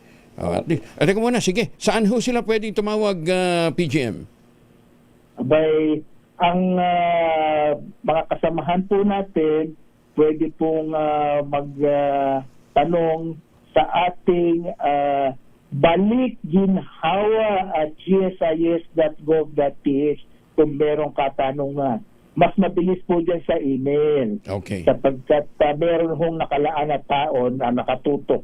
Teka muna, sige. Saan ho sila pwedeng tumawag, PGM? Abay, ang mga kasamahan po natin, pwede pong magtanong sa ating balikginhawa@gsis.gov.ph kung merong katanungan. Mas mabilis po dyan sa email. Okay. Sapagkat meron hong nakalaan na taon na nakatutok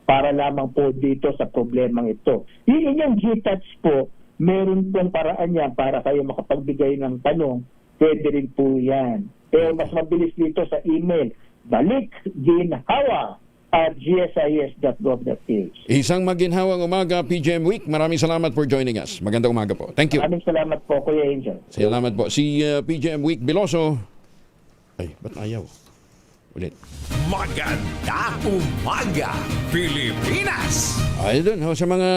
para lamang po dito sa problemang ito. Yung inyong GTouch po, meron pong paraan yan para kayo makapagbigay ng tanong. Pwede rin po yan. Pero mas mabilis dito sa email, balikginhawa@gsis.gov.ph. Isang maginhawang umaga, PGM Week. Maraming salamat for joining us. Magandang umaga po. Thank you. Maraming salamat po, Kuya Angel. Salamat po. Si PGM Week Biloso. Ay, ba't ayaw? Ulit. Maganda umaga, Pilipinas! Ay, dun, sa mga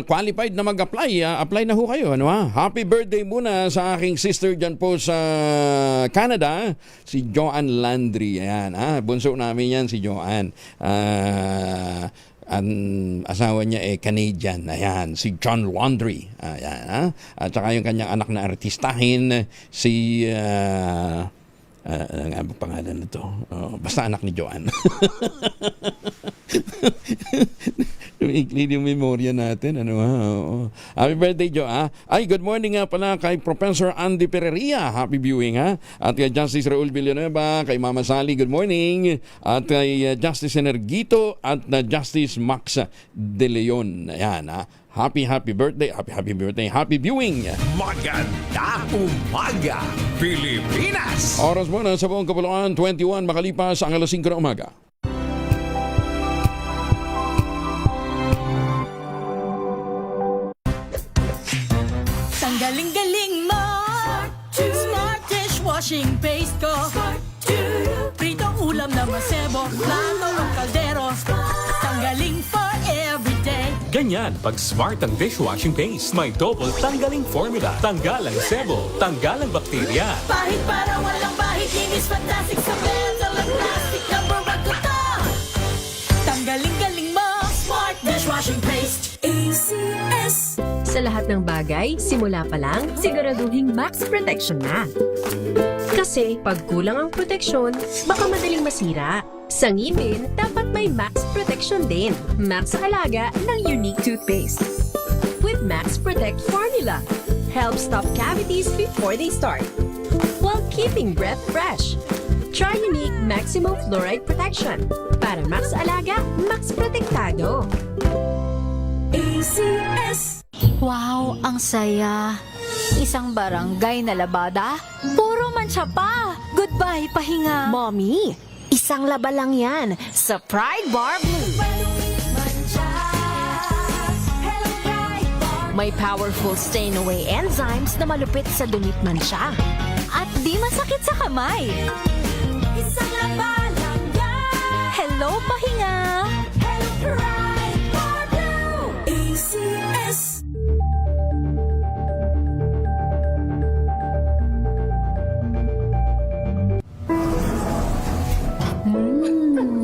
qualified na mag-apply, apply na ho kayo. Ano, ha? Happy birthday muna sa aking sister dyan po sa Canada, si Joanne Landry. Ayan, bunso namin yan, si Joanne. Ang asawa niya Canadian. Ayan, si John Landry. Ayan, At saka yung kanyang anak na artistahin, si Ang nga ba pangalan nito? Basta anak ni Joanne. Ikli yung memorya natin. Happy birthday, Jo. Ay, good morning nga pala kay Professor Andy Pereria. Happy viewing, ha? At kay Justice Raul Villanueva, kay Mama Sally, good morning. At kay Justice Energito at Justice Max De Leon. Ayan, ha? Happy birthday, happy birthday, happy viewing. Maganda umaga, Pilipinas! Oras mo na sa buong kapuluan, 21 makalipas ang alas 5 ng umaga. Galing-galing mo Smart dishwashing paste ko Pritong ulam na masebo Plato o kaldero Tanggaling for everyday. Ganyan pag smart ang dishwashing paste. May double tanggaling formula. Tanggal ang sebo, tanggal ang bakterya. Pahit para walang bahid Linis fantastic sa metal at plastic Number 1 ko to Tanggaling-galing mo Smart dishwashing paste ACS. Sa lahat ng bagay, simula pa lang, siguraduhing max protection na. Kasi pag kulang ang proteksyon, baka madaling masira. Sa ngipin, dapat may max protection din. Max Alaga ng Unique Toothpaste. With Max Protect Formula. Help stop cavities before they start. While keeping breath fresh. Try Unique Maximum Fluoride Protection. Para Max Alaga, Max Protektado. ACS. Wow, ang saya. Isang barangay na labada, puro mancha pa. Goodbye, pahinga. Mommy, isang laba lang yan sa Pride Bar Blue. May powerful stain-away enzymes na malupit sa dumit mancha. At di masakit sa kamay. Isang laba lang yan. Hello, pahinga. Hello, Pride Bar Blue. ACS.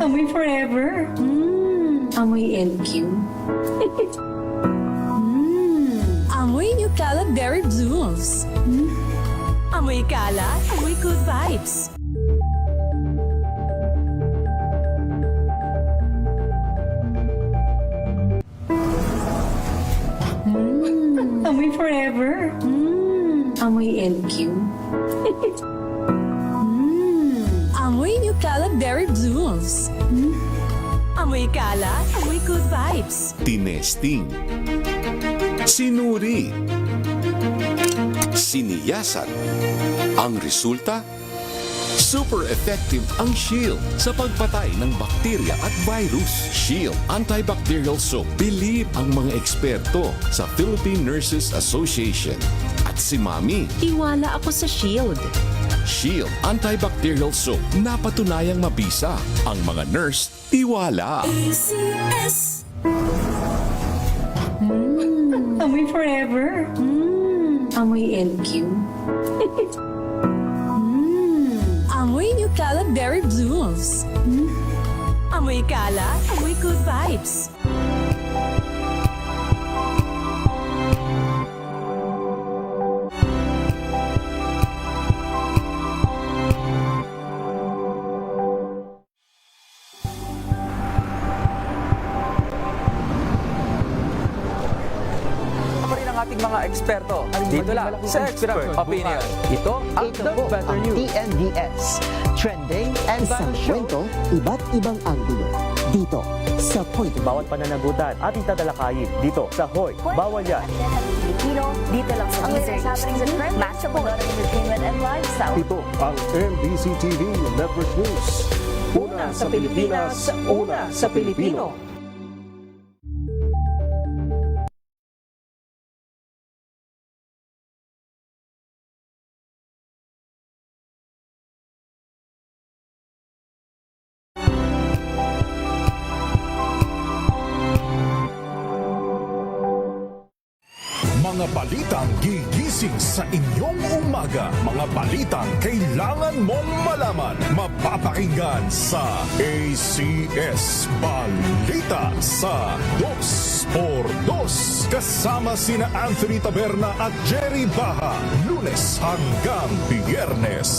Amoy forever. Amoy LQ. Amoy New Calab Berry Blues. Amoy kala, amoy good vibes. Amoy forever. Amoy LQ. Amoy New Calab Berry Blues. Amoy kala, amoy good vibes. Tinesting, sinuri, siniyasan. Ang resulta? Super effective ang Shield sa pagpatay ng bakterya at virus. Shield Antibacterial Soap. Believe ang mga eksperto sa Philippine Nurses Association. At si Mami. Tiwala ako sa Shield. Shield Antibacterial Soap. Napatunayang mabisa. Ang mga nurse, tiwala. ACS. Amoy forever. Amoy LQ. Amoy New Calab Berry Blues. Amoy kala, amoy good vibes. Ating mga eksperto. Dito lang sa Expert Opinion. Ito ang The Better News. TNDS. Trending and isang kwento, iba't ibang anggulo. Dito sa Point. Bawat pananagutan ating tatalakayin dito sa Hoy. Bawal yan. Pilipino, dito lang sa News happening sa trend, matchable entertainment and lifestyle. Ito ang MBC TV Network News. Una sa Pilipinas, una sa Pilipino. Mga balitang gigising sa inyong umaga. Mga balitang kailangan mong malaman. Mapapakinggan sa ACS Balita sa 2x2. Kasama sina Anthony Taberna at Jerry Baha. Lunes hanggang Biyernes.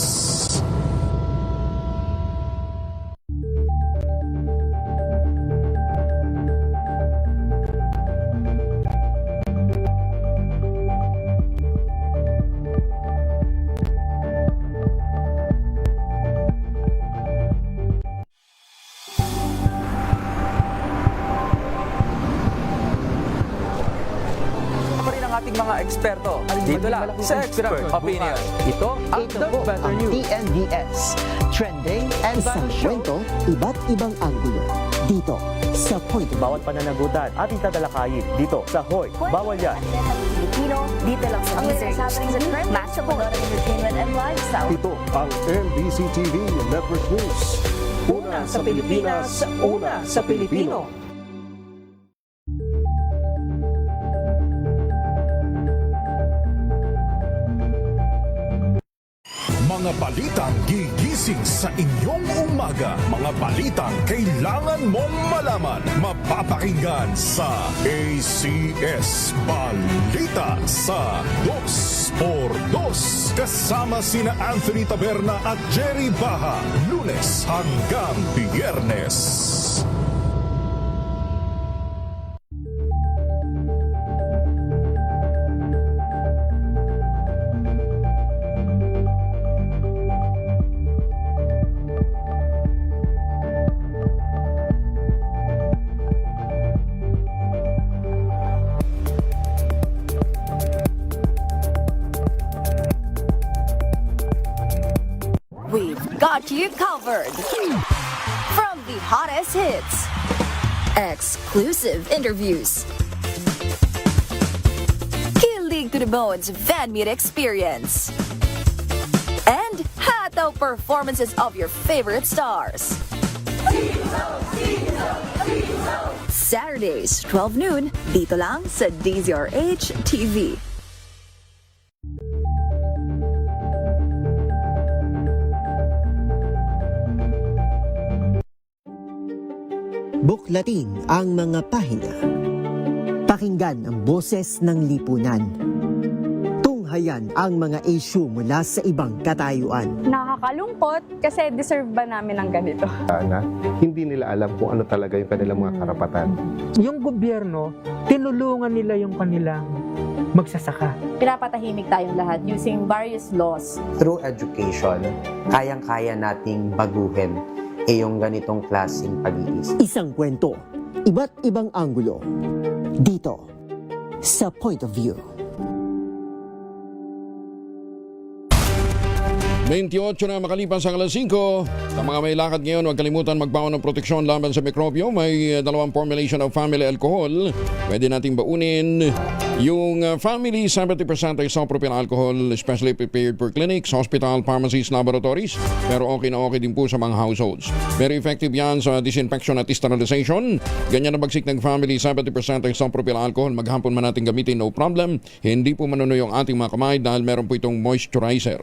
eksperto. Dito lang sa Expert Opinion. Ito ang The Better Ang News. TNVS. Trending and Isang kwento, iba't ibang anggulo. Dito sa Point of View. Bawat pananagutan ating tatalakayin dito sa Hoy. Bawal yan. Filipino, dito lang sa Deezer, Matchable Entertainment and Lifestyle. Ito ang NBC TV Network News. Una sa Pilipinas, una sa Pilipino. Mga balitang gigising sa inyong umaga. Mga balitang kailangan mong malaman. Mapapakinggan sa ACS Balita sa 2x2. Kasama sina Anthony Taberna at Jerry Baha. Lunes hanggang Biyernes. We've got you covered. From the hottest hits, exclusive interviews, kilig to the bones fan meet experience, and hataw performances of your favorite stars. Saturdays, 12 noon, dito lang sa DZRH TV. Buklatin ang mga pahina. Pakinggan ang boses ng lipunan. Tunghayan ang mga issue mula sa ibang katayuan. Nakakalungkot kasi deserve ba namin ng ganito? Na hindi nila alam kung ano talaga yung kanilang mga karapatan. Yung gobyerno, tinulungan nila yung kanilang magsasaka. Pinapatahimik tayong lahat using various laws. Through education, kayang-kaya nating baguhin yung ganitong klaseng pag-iisip. Isang kwento, iba't ibang anggulo. Dito sa Point of View. 28 na makalipas ang alas 5. Sa mga may lakad ngayon, huwag kalimutan magbaon ng proteksyon laban sa mikrobyo. May dalawang formulation of family alcohol. Pwede nating baunin yung family 70% isopropyl alcohol, especially prepared for clinics, hospital, pharmacies, laboratories. Pero okay na okay din po sa mga households. Very effective yan sa disinfection at sterilization. Ganyan na bagsik ng family 70% isopropyl alcohol. Maghapon man natin gamitin, no problem. Hindi po manunoy yung ating mga kamay dahil meron po itong moisturizer.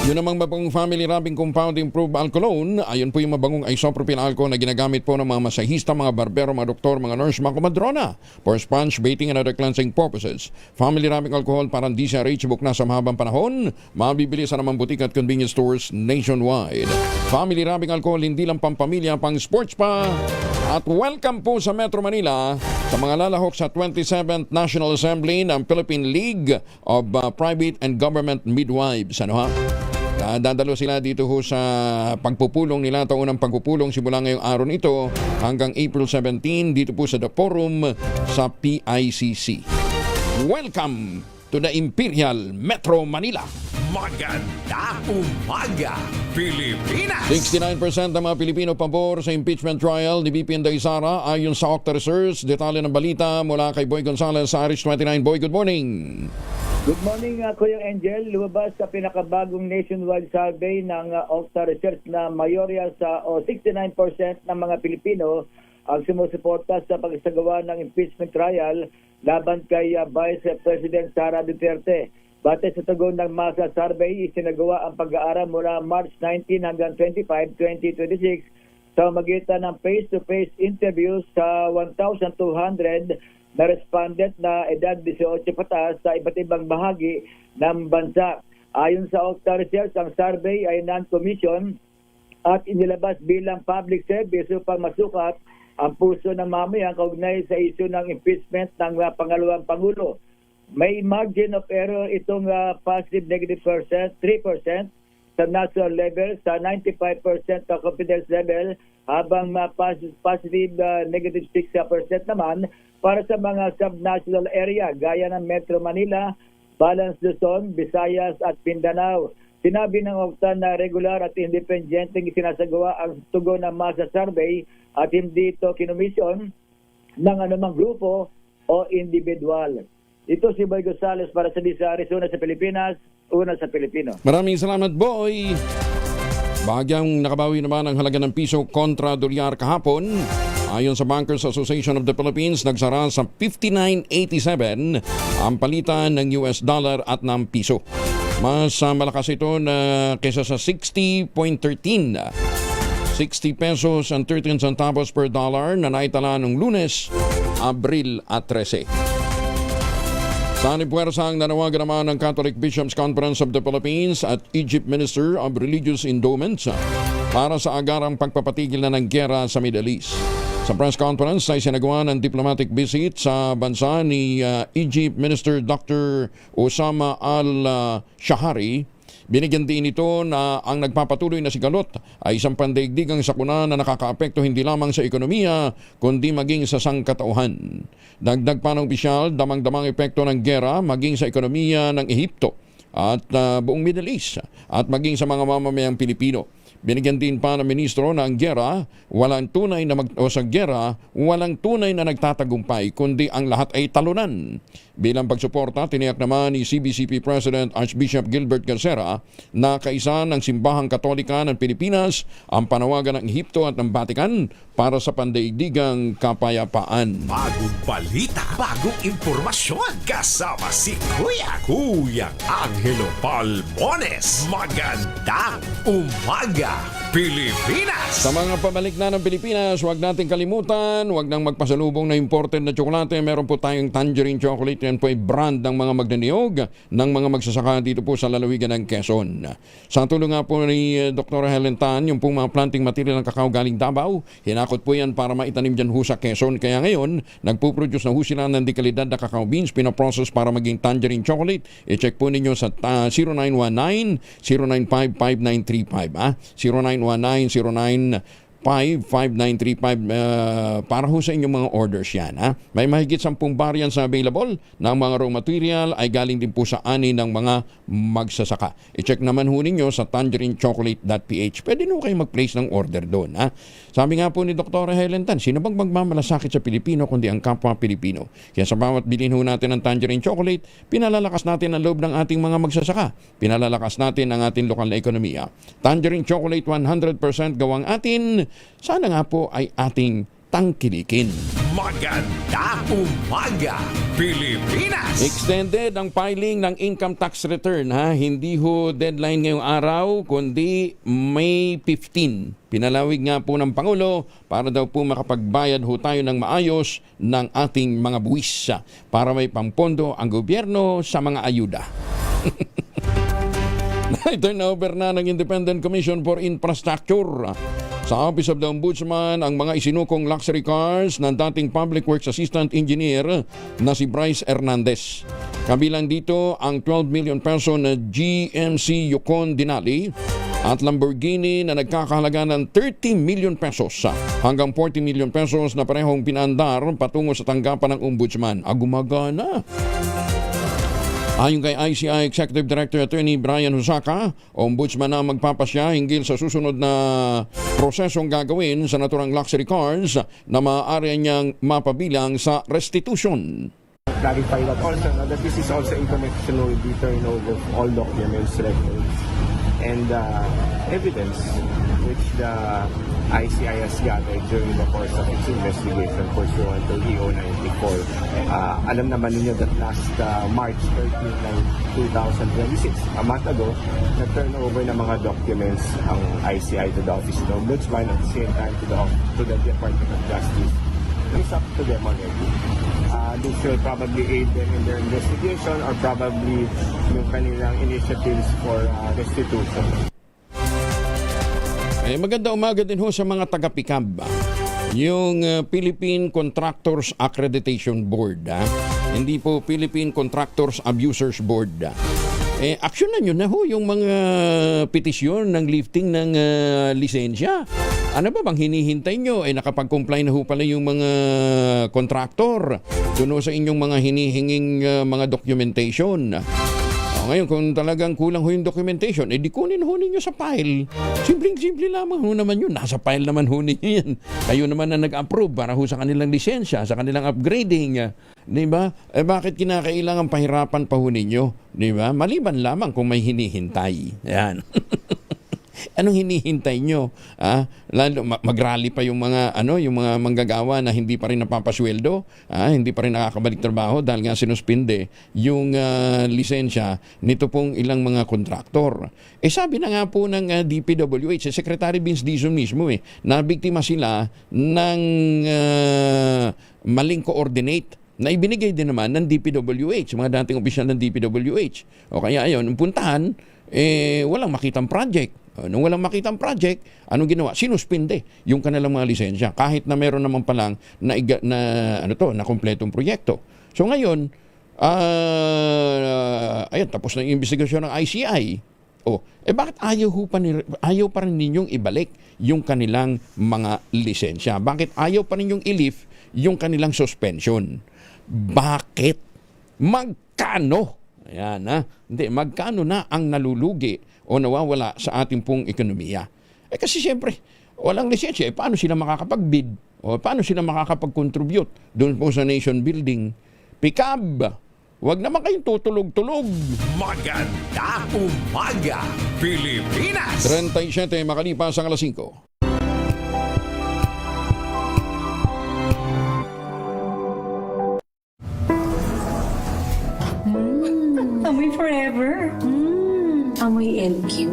Yun namang mabangong family wrapping compound improved alcoholone. Ayun po yung mabangong isopropyl alcohol na ginagamit po ng mga masahista, mga barbero, mga doktor, mga nurse, mga kumadrona for sponge, bathing, and other cleansing purposes. Family wrapping alcohol parang DZRH book na sa mahabang panahon. Mabibili sa namang butik at convenience stores nationwide. Family wrapping alcohol hindi lang pampamilya, pang sports pa. At welcome po sa Metro Manila sa mga lalahok sa 27th National Assembly ng Philippine League of Private and Government Midwives. Ano ha? Dadalo sila dito ho sa pagpupulong nila, taunang pagpupulong simula ngayong araw nito hanggang April 17 dito po sa The Forum sa PICC. Welcome to the Imperial Metro Manila. Maganda umaga, Pilipinas! 69% ng mga Pilipino pabor sa impeachment trial ni VP Inday Sara ayon sa Octa Research. Detalye ng balita mula kay Boy Gonzales sa Irish 29. Boy, good morning! Good morning, Kuya Angel. Lumabas sa pinakabagong nationwide survey ng Octa Research na mayorya sa 69% ng mga Pilipino ang sumusuporta sa pagsagawa ng impeachment trial laban kay Vice President Sara Duterte. Batay sa tugon ng masa survey, isinagawa ang pag-aaral mula March 19 hanggang 25, 2026 sa magitan ng face-to-face interviews sa 1,200 na respondent na edad 18 patas sa iba't ibang bahagi ng bansa. Ayon sa Octa Research, ang survey ay non-commission at inilabas bilang public service upang masukat ang puso ng mamayan kaugnay sa isyu ng impeachment ng pangalawang Pangulo. May margin of error itong positive negative percent, 3% sa national level, sa 95% na confidence level, habang positive negative 6% naman para sa mga subnational area gaya ng Metro Manila, Balance Luzon, Visayas at Mindanao. Sinabi ng Okta na regular at independenteng sinasagawa ang tugon ng masa survey at hindi ito kinomisyon ng anumang grupo o individual. Ito si Boy Gonzales para sa Disaris, una sa Pilipinas, una sa Pilipino. Maraming salamat, Boy. Bahagyang nakabawi naman ang halaga ng piso kontra dolyar kahapon. Ayon sa Bankers Association of the Philippines, nagsara sa 59.87 ang palitan ng US dollar at ng piso. Mas malakas ito na kesa sa 60.13. 60 pesos and 13 centavos per dollar na naitala noong Lunes, Abril at 13. Sa anipuwersang nanawagan naman ng Catholic Bishops' Conference of the Philippines at Egypt Minister of Religious Endowments para sa agarang pagpapatigil na ng giyera sa Middle East. Sa press conference ay sinagawa ng diplomatic visit sa bansa ni Egypt Minister Dr. Osama al-Shahari. Binigyan din ito na ang nagpapatuloy na sigalot ay isang pandaigdigang sakuna na nakakaapekto hindi lamang sa ekonomiya kundi maging sa sangkatauhan. Dagdag pa ng opisyal, damang-damang epekto ng gera maging sa ekonomiya ng Ehipto at buong Middle East at maging sa mga mamamayang Pilipino. Binigyan din pa ng ministro na ang gera walang tunay na nagtatagumpay kundi ang lahat ay talunan. Bilang pagsuporta, tiniyak naman ni CBCP President Archbishop Gilbert Garcera na kaisa ng Simbahang Katolika ng Pilipinas ang panawagan ng Ehipto at ng Vatican para sa pandaigdigang kapayapaan. Bagong balita, bagong impormasyon, kasama si Kuya Angelo Palmones. Magandang umaga, Pilipinas! Sa mga pabalik na ng Pilipinas, huwag natin kalimutan, huwag nang magpasalubong na imported na tsokolate. Meron po tayong tangerine chocolate. Yan po ay brand ng mga magdaniog ng mga magsasaka dito po sa lalawigan ng Quezon. Sa tulong nga po ni Dr. Helen Tan, yung pong mga planting material ng kakao galing Davao, hinakot po yan para maitanim dyan ho sa Quezon. Kaya ngayon, nagpuproduce na ho sila ng dekalidad na kakao beans, pinaprocess para maging tangerine chocolate. I-check po ninyo sa 0919-095-5935. 0919-095935 para ho sa inyong mga orders yan. May mahigit 10 variants na available ng mga raw material ay galing din po sa ani ng mga magsasaka. I-check naman ho ninyo sa tangerinechocolate.ph. Pwede nyo kayo mag-place ng order doon. Sabi nga po ni Dr. Helen Tan, sino bang magmamalasakit sa Pilipino kundi ang kapwa Pilipino? Kaya sa bawat bilhin ho natin ng tangerine chocolate, pinalalakas natin ang loob ng ating mga magsasaka. Pinalalakas natin ang ating lokal na ekonomiya. Tangerine chocolate 100% gawang atin. Sana nga po ay ating tangkilikin. Magandang umaga, Pilipinas! Extended ang filing ng income tax return. Hindi ho deadline ngayong araw, kundi May 15. Pinalawig nga po ng Pangulo para daw po makapagbayad ho tayo ng maayos ng ating mga buwis para may pampondo ang gobyerno sa mga ayuda. Na-turnover na ng Independent Commission for Infrastructure sa Office of the Ombudsman ang mga isinukong luxury cars ng dating Public Works Assistant Engineer na si Bryce Hernandez. Kabilang dito ang 12 million peso na GMC Yukon Denali at Lamborghini na nagkakahalaga ng 30 million pesos hanggang 40 million pesos na parehong pinaandar patungo sa tanggapan ng Ombudsman. Gumagana. Ayon kay ICI Executive Director Attorney Brian Husaka, Ombudsman na magpapasya hinggil sa susunod na prosesong gagawin sa naturang luxury cars na maaari niyang mapabilang sa restitution. Clarify that also that this is also in connection with the turnover of all documents, records, and evidence which the ICI has gathered during the course of its investigation pursuant to EO 94. Alam naman ninyo that last March 13, 2026, a month ago, nag-turn over ng mga documents ang ICI to the Office of the Ombudsman at the same time to the Department of Justice. It's up to them already. This will probably aid them in their investigation or probably yung kanilang initiatives for restitution. Maganda umaga din ho sa mga taga-PICAB. Yung Philippine Contractors Accreditation Board. Hindi po Philippine Contractors Abusers Board. aksyonan nyo na ho yung mga petisyon ng lifting ng lisensya. Ano ba bang hinihintay nyo? Nakapag-comply na ho pala yung mga kontraktor doon sa inyong mga hinihinging mga documentation. Ngayon, kung talagang kulang ho yung documentation, di kunin ho ninyo sa file. Simpleng-simple lamang ho naman yun. Nasa file naman ho ninyo yan. Kayo naman na nag-approve para ho sa kanilang lisensya, sa kanilang upgrading. Di ba? Bakit kinakailangan pahirapan pa ho ninyo? Di ba? Maliban lamang kung may hinihintay. Yan. Anong hinihintay nyo? Lalo mag-rally pa yung mga yung mga manggagawa na hindi pa rin napapasweldo, hindi pa rin nakakabalik trabaho dahil nga sinuspinde yung lisensya nito pong ilang mga kontraktor. Sabi na nga po ng DPWH, Secretary Vince Dizon mismo na biktima sila ng maling coordinate na ibinigay din naman ng DPWH, mga dating opisyal ng DPWH. O kaya ayun, puntahan, walang makitang project. Nung walang makitang project, anong ginawa? Sinuspinde yung kanilang mga lisensya kahit na meron naman palang na kompletong proyekto. So ngayon, ayun, tapos na yung investigasyon ng ICI. Bakit ayaw pa rin ninyong ibalik yung kanilang mga lisensya? Bakit ayaw pa rin ninyong i-lift yung kanilang suspension? Bakit? Magkano? Ayan, Hindi, magkano na ang nalulugi o nawawala sa ating pong ekonomiya? Kasi siyempre, walang lisensya. Paano sila makakapag-bid? O paano sila makakapag-contribute doon po sa nation building? Pikab! Huwag naman kayong tutulog-tulog. Magandang umaga, Pilipinas! 37 makalipas ang alas 5. Amoy forever. Amoy LQ.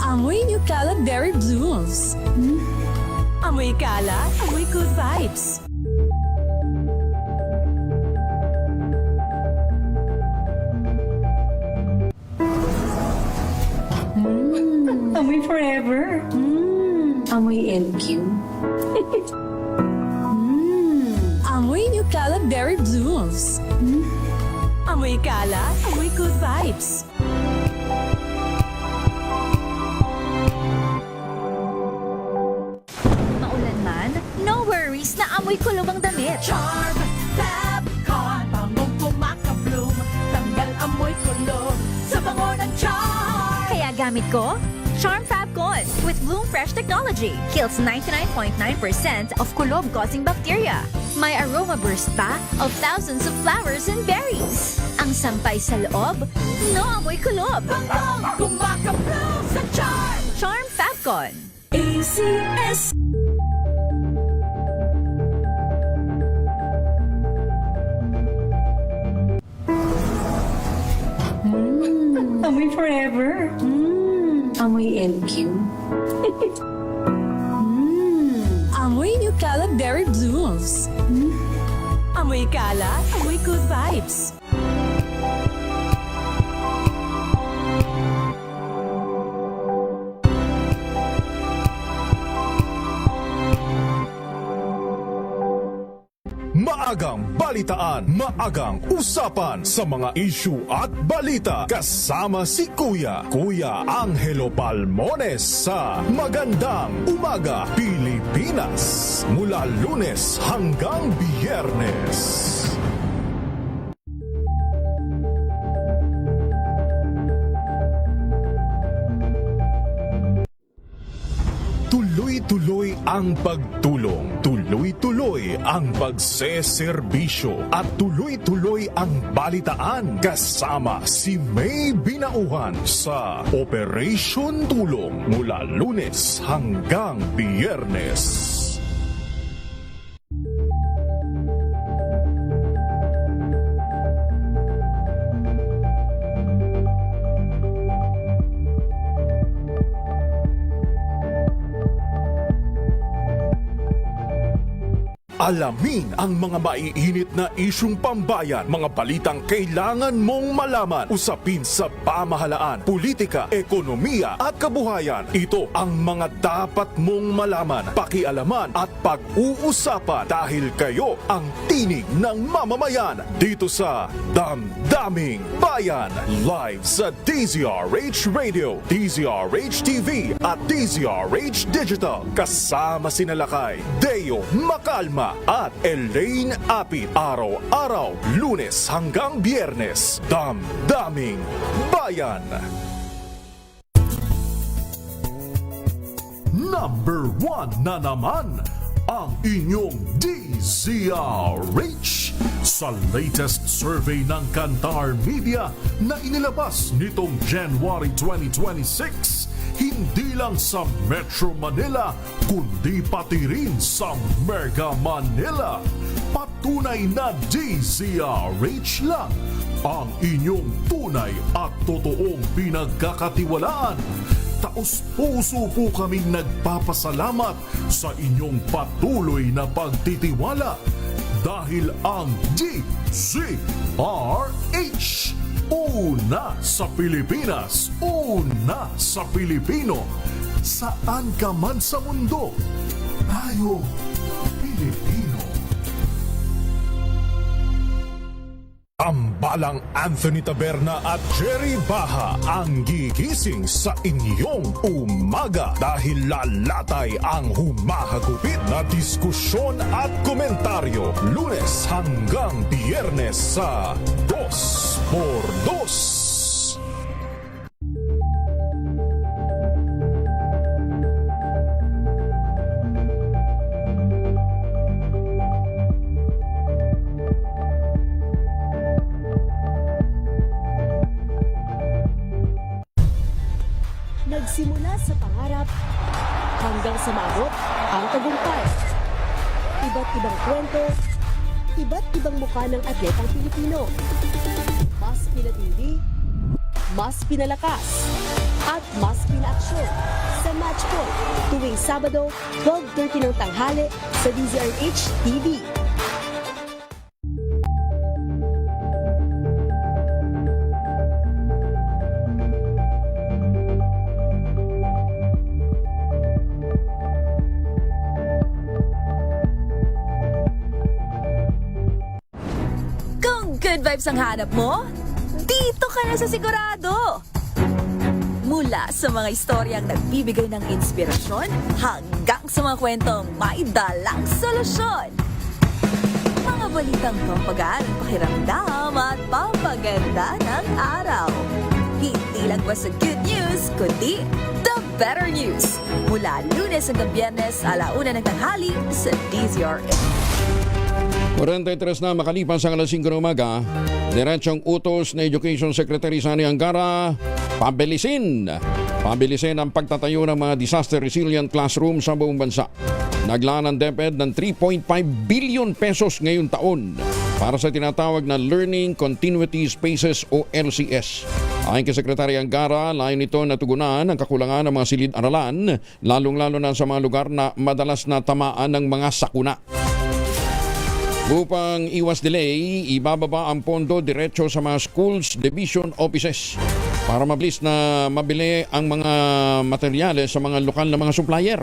Amoy New Cala Berry Blooms. Amoy Cala, amoy good vibes. Amoy forever. Amoy LQ. Amoy New Cala Berry Blooms. Amoy Cala, amoy good vibes. Maulan man, no worries na amoy kulob ang damit. Charm Fab Con, bangong kumaka-bloom. Tanggal amoy kulob sa bango ng Charm. Kaya gamit ko, Charm Fab Con with Bloom Fresh technology. Kills 99.9% of kulob-causing bacteria. May aroma burst pa of thousands of flowers and berries. Ang sampay sa loob, no amoy kulob. Bangong kumaka-bloom sa Charm. Charm Fab Con. ACS. Amoy forever. Amoy LQ. Amoy New Cala Berry Blooms. Amoy Cala, amoy good vibes. Maagang balitaan, maagang usapan sa mga issue at balita. Kasama si Kuya Angelo Palmones sa Magandang Umaga Pilipinas. Mula Lunes hanggang Biyernes. Tuloy-tuloy ang pagtulong, tuloy-tuloy ang pagseserbisyo at tuloy-tuloy ang balitaan kasama si May Binauhan sa Operation Tulong mula Lunes hanggang Biyernes. Alamin ang mga maiinit na isyung pambayan, mga balitang kailangan mong malaman, usapin sa pamahalaan, politika, ekonomiya at kabuhayan. Ito ang mga dapat mong malaman, pakialaman at pag-uusapan dahil kayo ang tinig ng mamamayan dito sa Damdaming Bayan. Live sa DZRH Radio, DZRH TV at DZRH Digital. Kasama sina Lakay, Deo Makalma at Elaine Apit. Araw-araw, Lunes hanggang Biyernes. Damdaming Bayan. Number 1 na naman ang inyong DZRH sa latest survey ng Kantar Media na inilabas nitong January 2026. Hindi lang sa Metro Manila, kundi pati rin sa Mega Manila. Patunay na DZRH lang ang inyong tunay at totoong pinagkakatiwalaan. Taos-puso po kaming nagpapasalamat sa inyong patuloy na pagtitiwala dahil ang DZRH una sa Pilipinas, una sa Pilipino. Saan ka man sa mundo, tayo Pilipino. Ambalang Anthony Taberna at Jerry Baha ang gigising sa inyong umaga dahil lalatay ang humahagupit na diskusyon at komentaryo Lunes hanggang Biyernes sa 2x2. Nagsimula sa pangarap hanggang sa maabot ang tagumpay. Iba't ibang kwento, iba't ibang mukha ng atletang Pilipino. Mas pinatindi, mas pinalakas, at mas pinaaksyon sa Match Point tuwing Sabado, 12:30 ng tanghali sa DZRH TV. Good vibes ang hanap mo? Dito ka na sa sigurado! Mula sa mga istoryang nagbibigay ng inspirasyon hanggang sa mga kwentong may dalang solusyon. Mga balitang pampagaan, pakiramdam at pampaganda ng araw. Hindi lang ba sa good news, kundi the better news. Mula Lunes hanggang Biyernes, 1:00 ng tanghali sa DZRH. 43 na makalipas ang alas 5 ng umaga, diretsong utos na Education Secretary Sani Angara, pabilisin ang pagtatayo ng mga disaster-resilient classroom sa buong bansa. Naglaan ng DepEd ng 3.5 billion pesos ngayong taon para sa tinatawag na Learning Continuity Spaces o LCS. Ayon kay Secretary Angara, layo nito na tugunan ang kakulangan ng mga silid-aralan, lalong-lalo na sa mga lugar na madalas na tamaan ng mga sakuna. Upang iwas delay, ibababa ang pondo diretso sa mga schools division offices para mabilis na mabili ang mga materyales sa mga lokal na mga supplier.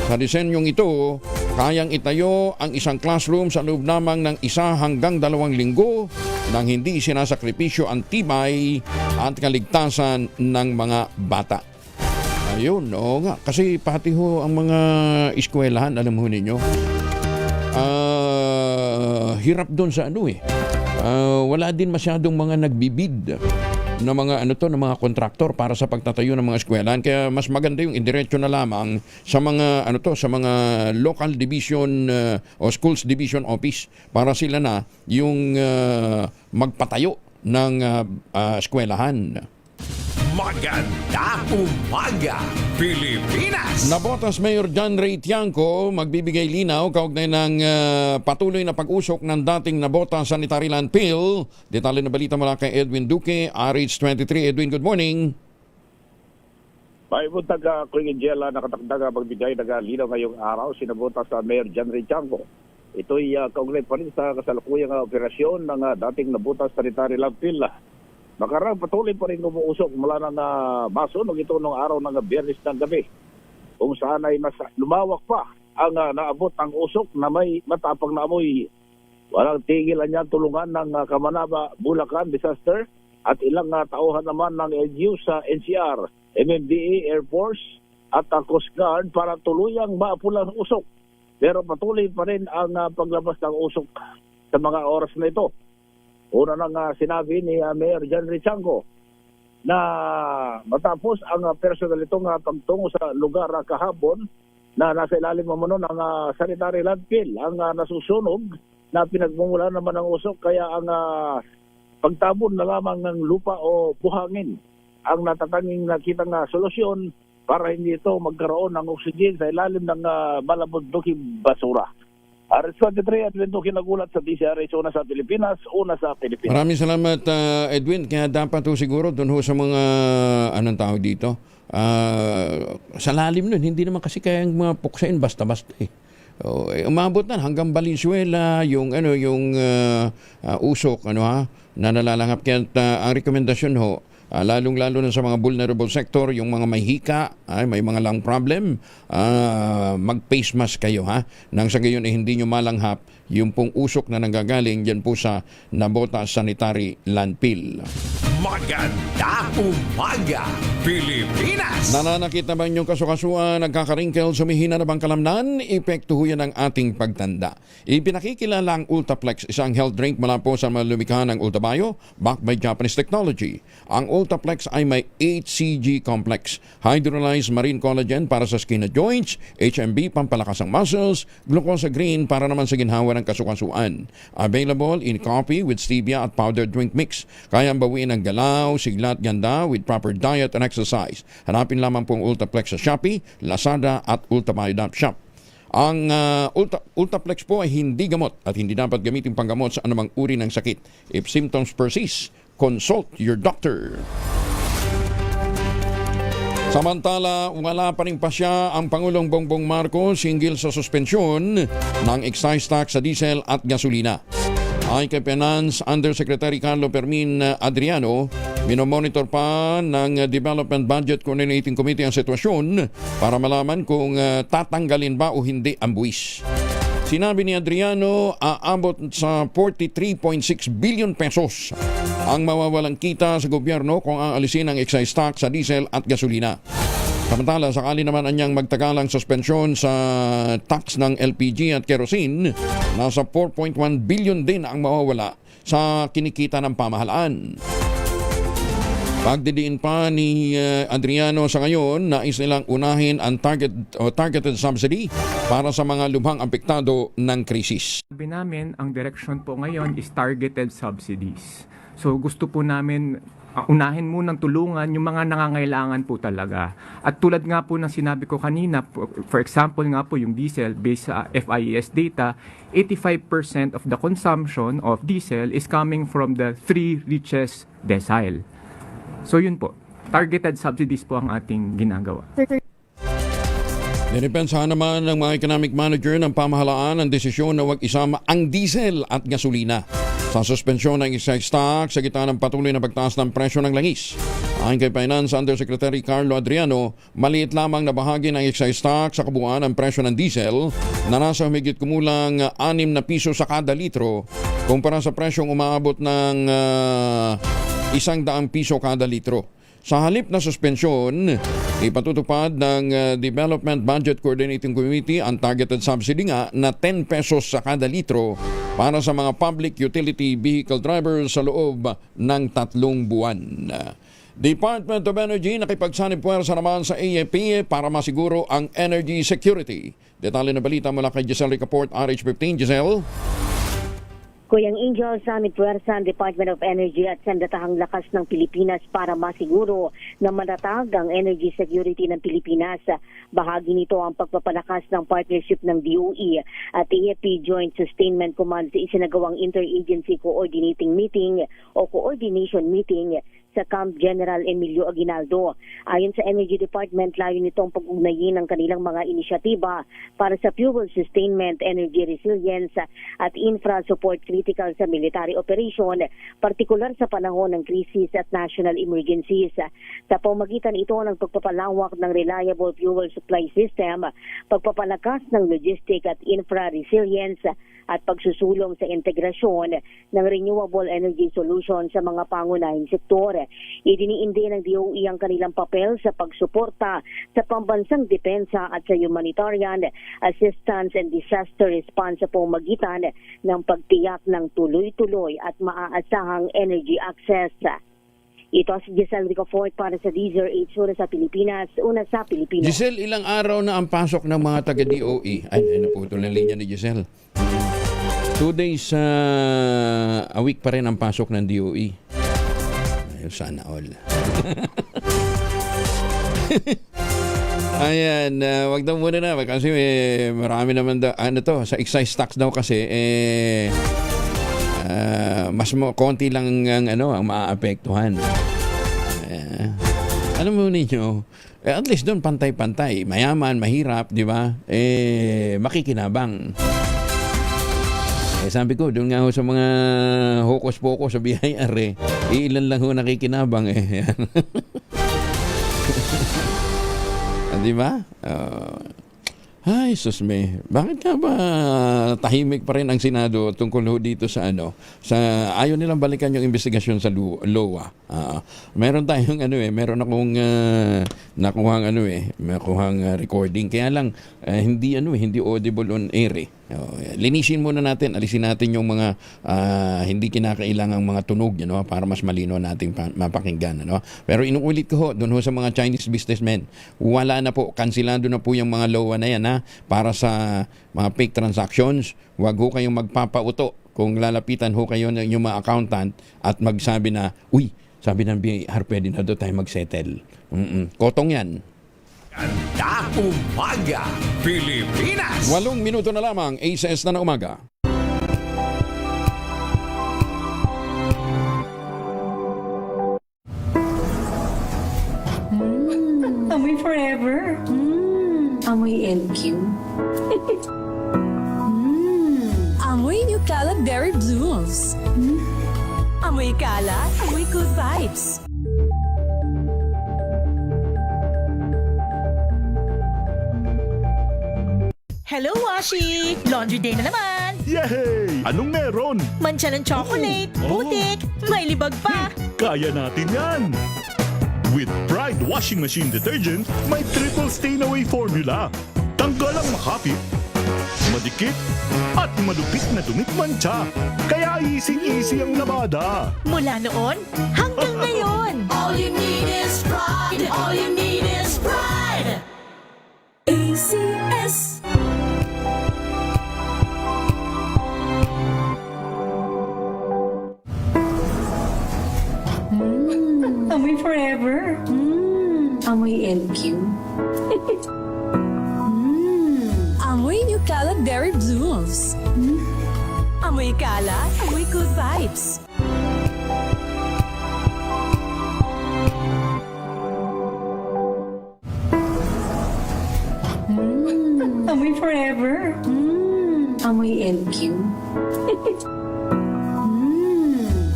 Sa disenyong ito, kayang itayo ang isang classroom sa loob lamang ng 1 hanggang 2 linggo nang hindi sinasakripisyo ang tibay at kaligtasan ng mga bata. Ayun, oo nga. Kasi pati ho ang mga eskwelahan, alam mo ninyo, hirap doon sa wala din masyadong mga nagbibid na mga ng mga kontraktor para sa pagtatayo ng mga eskwelahan, kaya mas maganda yung indiretso na lamang sa mga sa mga local division o schools division office para sila na yung magpatayo ng eskwelahan. Maganda umaga, Pilipinas! Nabotas Mayor John Ray Tiangco magbibigay linaw kaugnay ng patuloy na pag-usok ng dating Nabotas Sanitary Landfill. Detalye na balita mula kay Edwin Duque, RH23. Edwin, good morning. May buntag Kuya Angela, nakatakdaga magbigay ng linaw ngayong araw, sinabotas sa Mayor John Ray Tiangco. Ito'y kaugnay pa rin sa kasalukuyang operasyon ng dating nabutas sanitary landfill. Makarang patuloy pa rin umuusok mula ng masunog ito noong araw ng Biyernes ng gabi, kung saan ay mas lumawak pa ang naabot ng usok na may matapang na amoy. Walang tigil niya tulungan ng Kamanaba, Bulacan Disaster at ilang tauhan naman ng LGU sa NCR, MMDA, Air Force at Coast Guard para tuluyang maapulang usok. Pero patuloy pa rin ang paglabas ng usok sa mga oras na ito. Una nang sinabi ni Mayor John Richango na matapos ang personal itong pagtungo sa lugar kahapon na nasa ilalim mo ng sanitary landfill ang nasusunog na pinagmumula naman ng usok, kaya ang pagtabon na lamang ng lupa o buhangin ang natatanging nakitang solusyon para hindi ito magkaroon ng oxygen sa ilalim ng malabunduking basura. RS23 at Wento kinagulat sa DCRH, una sa Pilipinas. Maraming salamat, Edwin. Kaya dapat siguro doon sa mga anong tawag dito, sa lalim nun, hindi naman kasi kayang mga puksain basta-basta eh. Umabot na hanggang Valenzuela yung usok na nalalangap, kaya ang rekomendasyon ho, lalong-lalo na sa mga vulnerable sector, yung mga may hika, may mga lung problem, mag-face mask kayo nang sa gayon hindi nyo malanghap yung pong usok na nanggagaling dyan po sa Nabota Sanitary Landfill. Magandang umaga, Pilipinas! Nananakit na ba inyong kasukasuan, nagkakaringkel, sumihina na bang kalamnan? Epekto ho yan ng ating pagtanda. Ipinakikilala ang Ultaplex, isang health drink mula po sa malumikha ng Ultabio, backed by Japanese technology. Ang Ultaplex ay may 8CG complex, hydrolyzed marine collagen para sa skin at joints, HMB pampalakas ng muscles, glucosa green para naman sa ginhawa ng kasukasuan. Available in coffee with stevia at powdered drink mix. Kayang bawiin ang galaw, sigla at ganda with proper diet and exercise. Hanapin lamang pong Ultaplex sa Shopee, Lazada at Ultabio.shop. Ang Ultaplex po ay hindi gamot at hindi dapat gamitin panggamot sa anumang uri ng sakit. If symptoms persist, consult your doctor. Samantala, wala pa rin pasya ang Pangulong Bongbong Marcos hinggil sa suspensyon ng excise tax sa diesel at gasolina. Ay kay Finance Undersecretary Carlo Fermin Adriano, minomonitor pa ng Development Budget Coordinating Committee ang sitwasyon para malaman kung tatanggalin ba o hindi ang buwis. Sinabi ni Adriano, aabot sa 43.6 billion pesos ang mawawalang kita sa gobyerno kung aalisin ang excise tax sa diesel at gasolina. Samantala, sakali naman anyang magtagalang suspensyon sa tax ng LPG at kerosene, nasa 4.1 billion din ang mawawala sa kinikita ng pamahalaan. Pagdidiin pa ni Adriano sa ngayon, nais nilang unahin ang targeted subsidy para sa mga lubhang apektado ng krisis. Sabi namin, ang direction po ngayon is targeted subsidies. So gusto po namin unahin munang tulungan yung mga nangangailangan po talaga. At tulad nga po ng sinabi ko kanina, for example nga po yung diesel, based sa FIES data, 85% of the consumption of diesel is coming from the 3 richest decile. So yun po, targeted subsidies po ang ating ginagawa. Dinipensahan naman ng mga economic manager ng pamahalaan ang desisyon na huwag isama ang diesel at gasolina sa suspensyon ng excise tax sa gitna ng patuloy na pagtaas ng presyo ng langis. Ayon kay Finance Undersecretary Carlo Adriano, maliit lamang na bahagi ng excise tax sa kabuuan ng presyo ng diesel na nasa humigit kumulang 6 na piso sa kada litro kumpara sa presyong umaabot ng 100 piso kada litro. Sa halip na suspensyon, ipatutupad ng Development Budget Coordinating Committee ang targeted subsidy nga na 10 pesos sa kada litro para sa mga public utility vehicle drivers sa loob ng 3 buwan. Department of Energy nakipagsanib puwersa naman sa AEP para masiguro ang energy security. Detalye na balita mula kay Giselle Ricaport, RH15. Giselle? Kuyang Angel, Summit puwersa ang Department of Energy at sandatahang lakas ng Pilipinas para masiguro na matatag ang energy security ng Pilipinas. Bahagi nito ang pagpapalakas ng partnership ng DOE at AFP Joint Sustainment Command sa isinagawang Interagency Coordinating Meeting o Coordination Meeting sa Camp General Emilio Aguinaldo. Ayon sa Energy Department, layo nitong pag-ugnayin ng kanilang mga inisyatiba para sa fuel sustainment, energy resilience at infra support critical sa military operation, partikular sa panahon ng krisis at national emergencies. Sa pamamagitan ito ng pagpapalawak ng reliable fuel supply system, pagpapalakas ng logistic at infra resilience at pagsusulong sa integrasyon ng renewable energy solution sa mga pangunahing sektor. Idiniin din ng DOE ang kanilang papel sa pagsuporta sa pambansang depensa at sa humanitarian assistance and disaster response sa pamamagitan ng pagtiyak ng tuloy-tuloy at maaasahang energy access. Ito si Giselle Ricafort para sa Deezer 8 Una sa Pilipinas, una sa Pilipinas. Giselle, ilang araw na ang pasok ng mga taga-DOE? Ay, naputol na linya ni Giselle. 2 days a week pa rin ang pasok ng DOE. Ayun, sana all. Ayan, wag daw muna na kasi marami naman daw, sa excise tax daw kasi mas konti lang ang maaapektuhan. Alam mo ninyo, at least doon pantay-pantay, mayaman, mahirap, di ba? Makikinabang. Sabi ko, doon nga ho sa mga hokus-pokus sa BIR, ilan lang ho nakikinabang Di ba? Ay, sus me. Bakit nga ba tahimik pa rin ang Senado tungkol ho dito sa sa ayaw nilang balikan yung investigasyon sa LOA. Meron tayong meron akong nakuhang recording, kaya lang hindi audible on air. Linisin muna natin, alisin natin yung mga hindi kinakailangang mga tunog para mas malino nating mapakinggan. Pero inuulit ko ho, doon ho sa mga Chinese businessmen, wala na po, kansilado na po yung mga LOA na yan para sa mga fake transactions. Huwag ho kayong magpapauto kung lalapitan ho kayo ng inyong mga accountant at magsabi na, uy, sabi ng BIR, pwede na doon tayo mag-settle. Kotong yan. Maganda Umaga Pilipinas. 8 minuto na lamang, ACS na umaga. Amoy forever. Amoy LQ. Amoy New Calad Berry Blooms. Amoy kalat, amoy good vibes. Hello, Washi! Laundry day na naman! Yay! Anong meron? Mancha ng chocolate, putik, may libag pa! Kaya natin yan! With Pride Washing Machine Detergent, may triple stain-away formula. Tanggal ang makapit, madikit, at malupit na dumit mancha. Kaya easy-easy ang labada. Mula noon hanggang ngayon! All you need is pride! All you need is pride! ACS! Amoy forever. Amoy LQ. Amoy New Calad Berry Blooms. Amoy kalat, amoy good vibes. Amoy forever. Amoy LQ.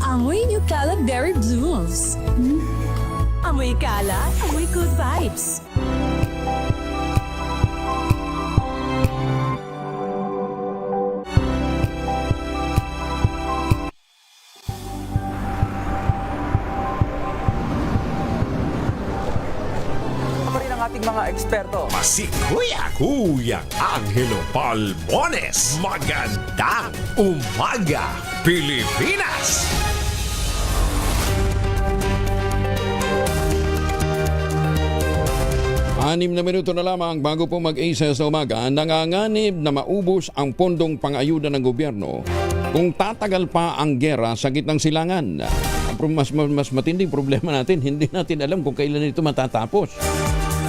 Amoy New Calad Berry Blooms. Amoy kalat, amoy good vibes. Ating mga eksperto. Kuya Angelo Palmones. Magandang Umaga Pilipinas. Anim na minuto na lamang bago po mag-ACS sa umaga, nanganganib na maubos ang pondong pang-ayuda ng gobyerno kung tatagal pa ang gera sa gitnang silangan. Mas matinding problema natin, hindi natin alam kung kailan ito matatapos.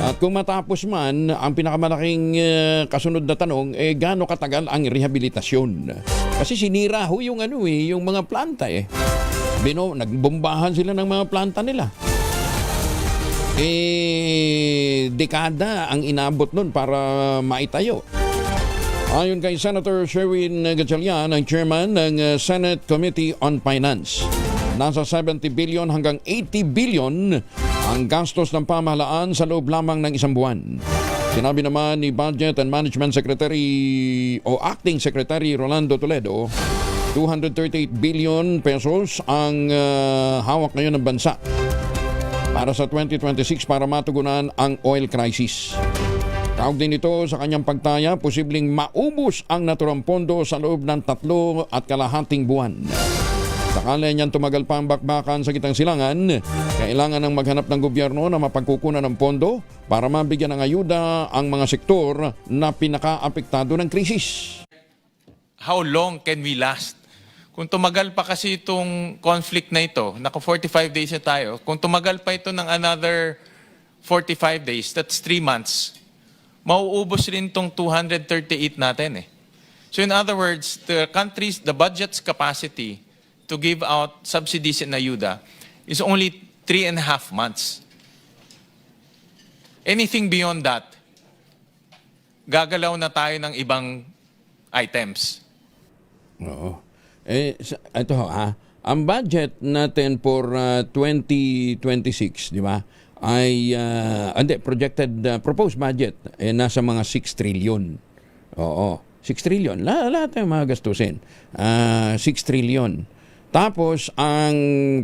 At kung matapos man, ang pinakamalaking kasunod na tanong, gaano katagal ang rehabilitasyon? Kasi sinira ho yung mga planta . Nagbombahan sila ng mga planta nila. Dekada ang inabot nun para maitayo. Ayon kay Senator Sherwin Gatchalian, ang chairman ng Senate Committee on Finance, nasa 70 billion hanggang 80 billion ang gastos ng pamahalaan sa loob lamang ng isang buwan. Sinabi naman ni Budget and Management Secretary o Acting Secretary Rolando Toledo, 238 billion pesos ang hawak ngayon ng bansa para sa 2026 para matugunan ang oil crisis. Tawag din ito sa kanyang pagtaya, posibleng maubos ang naturang pondo sa loob ng 3.5 buwan. Sakali niyan tumagal pa ang bakbakan sa gitang silangan, kailangan ng maghanap ng gobyerno na mapagkukunan ng pondo para mabigyan ng ayuda ang mga sektor na pinaka-apektado ng krisis. How long can we last? Kung tumagal pa kasi itong conflict na ito, naka 45 days na tayo, kung tumagal pa ito ng another 45 days, that's 3 months, mauubos rin itong 238 natin eh. So in other words, the budget's capacity to give out subsidies and ayuda is only 3.5 months. Anything beyond that, gagalaw na tayo ng ibang items. Oo. Ito ang budget natin for 2026, di ba? Ay proposed budget nasa mga 6 trillion. Oo, 6 trillion. Lahat ng mga gastusin. 6 trillion. Tapos ang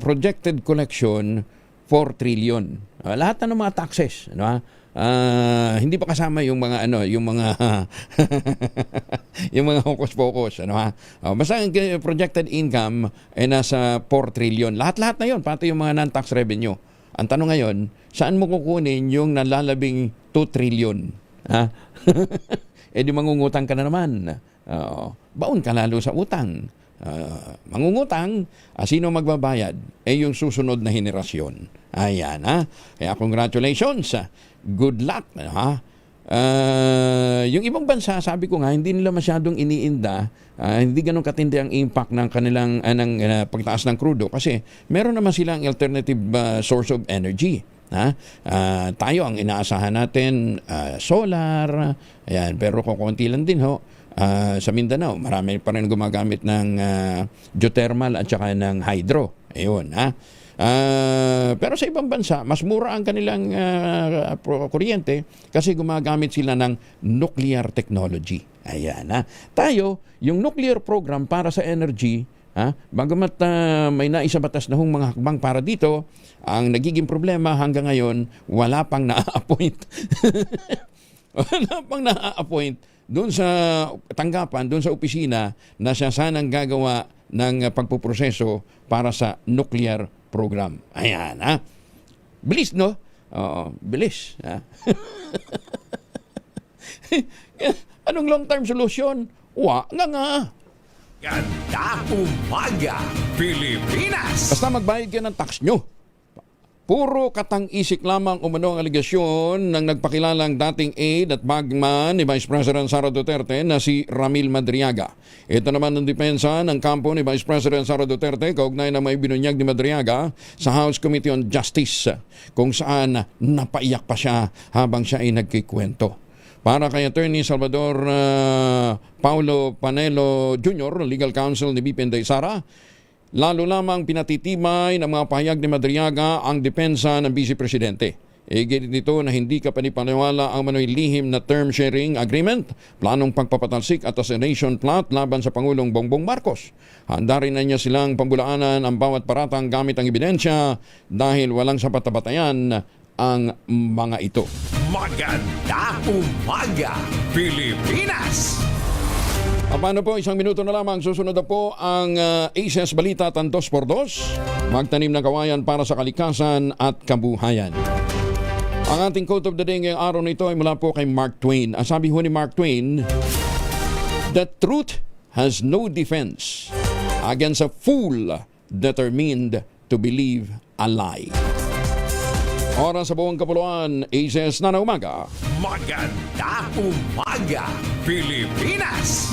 projected collection 4 trillion. Lahat na ng mga taxes, di ba? Hindi pa kasama yung mga yung mga hocus-pocus, basta ang projected income ay nasa 4 trillion. Lahat-lahat na yon, pati yung mga non-tax revenue. Ang tanong ngayon, saan mo kukunin yung nalalabing 2 trillion? Di mangungutang ka na naman. Baon ka lalo sa utang. Mangungutang, sino magbabayad? Yung susunod na henerasyon. Ayan, Kaya congratulations. Good luck, yung ibang bansa, sabi ko nga, hindi nila masyadong iniinda, hindi ganun katindi ang impact ng kanilang pagtaas ng krudo kasi meron naman silang alternative source of energy. Tayo ang inaasahan natin, solar, ayan, pero kukunti lang din sa Mindanao, marami pa rin gumagamit ng geothermal at saka ng hydro. Ayun, pero sa ibang bansa, mas mura ang kanilang kuryente kasi gumagamit sila ng nuclear technology. Ayan, Tayo, yung nuclear program para sa energy, bagamat may naisabatas na mga hakbang para dito, ang nagiging problema hanggang ngayon, wala pang na-appoint. Wala pang na-appoint doon sa tanggapan, doon sa opisina na siya sanang gagawa ng pagpuproseso para sa nuclear program. Ayan, bilis, no? Oo, bilis. Anong long-term solution? Nga. Ganda umaga, Pilipinas! Basta magbayad kayo ng tax nyo. Puro katang-isik lamang umano ang aligasyon ng nagpakilalang dating aide at bagman ni Vice President Sara Duterte na si Ramil Madriaga. Ito naman ang depensa ng kampo ni Vice President Sara Duterte kaugnay na may binunyag ni Madriaga sa House Committee on Justice kung saan napaiyak pa siya habang siya ay nagkikwento. Para kay Attorney Salvador Paulo Panelo Jr., Legal Counsel ni BP Inday Sara, lalo lamang pinatitibay ng mga pahayag ni Madriaga ang depensa ng Vice Presidente. Igit nito na hindi ka panipaniwala ang manoy lihim na term sharing agreement, planong pagpapatalsik at assassination plot laban sa Pangulong Bongbong Marcos. Handa rin na niya silang pambulaanan ang bawat paratang gamit ang ebidensya dahil walang sapat na batayan ang mga ito. Maganda umaga, Pilipinas! Paano po, 1 minuto na lamang, susunod na po ang ACES Balita Tandos por Dos, magtanim ng kawayan para sa kalikasan at kabuhayan. Ang ating quote of the day ngayong araw na ito ay mula po kay Mark Twain. Ang sabi ho ni Mark Twain, "The truth has no defense against a fool determined to believe a lie." Oras sa buong kapuluan, ACES na umaga. Maganda umaga, Pilipinas!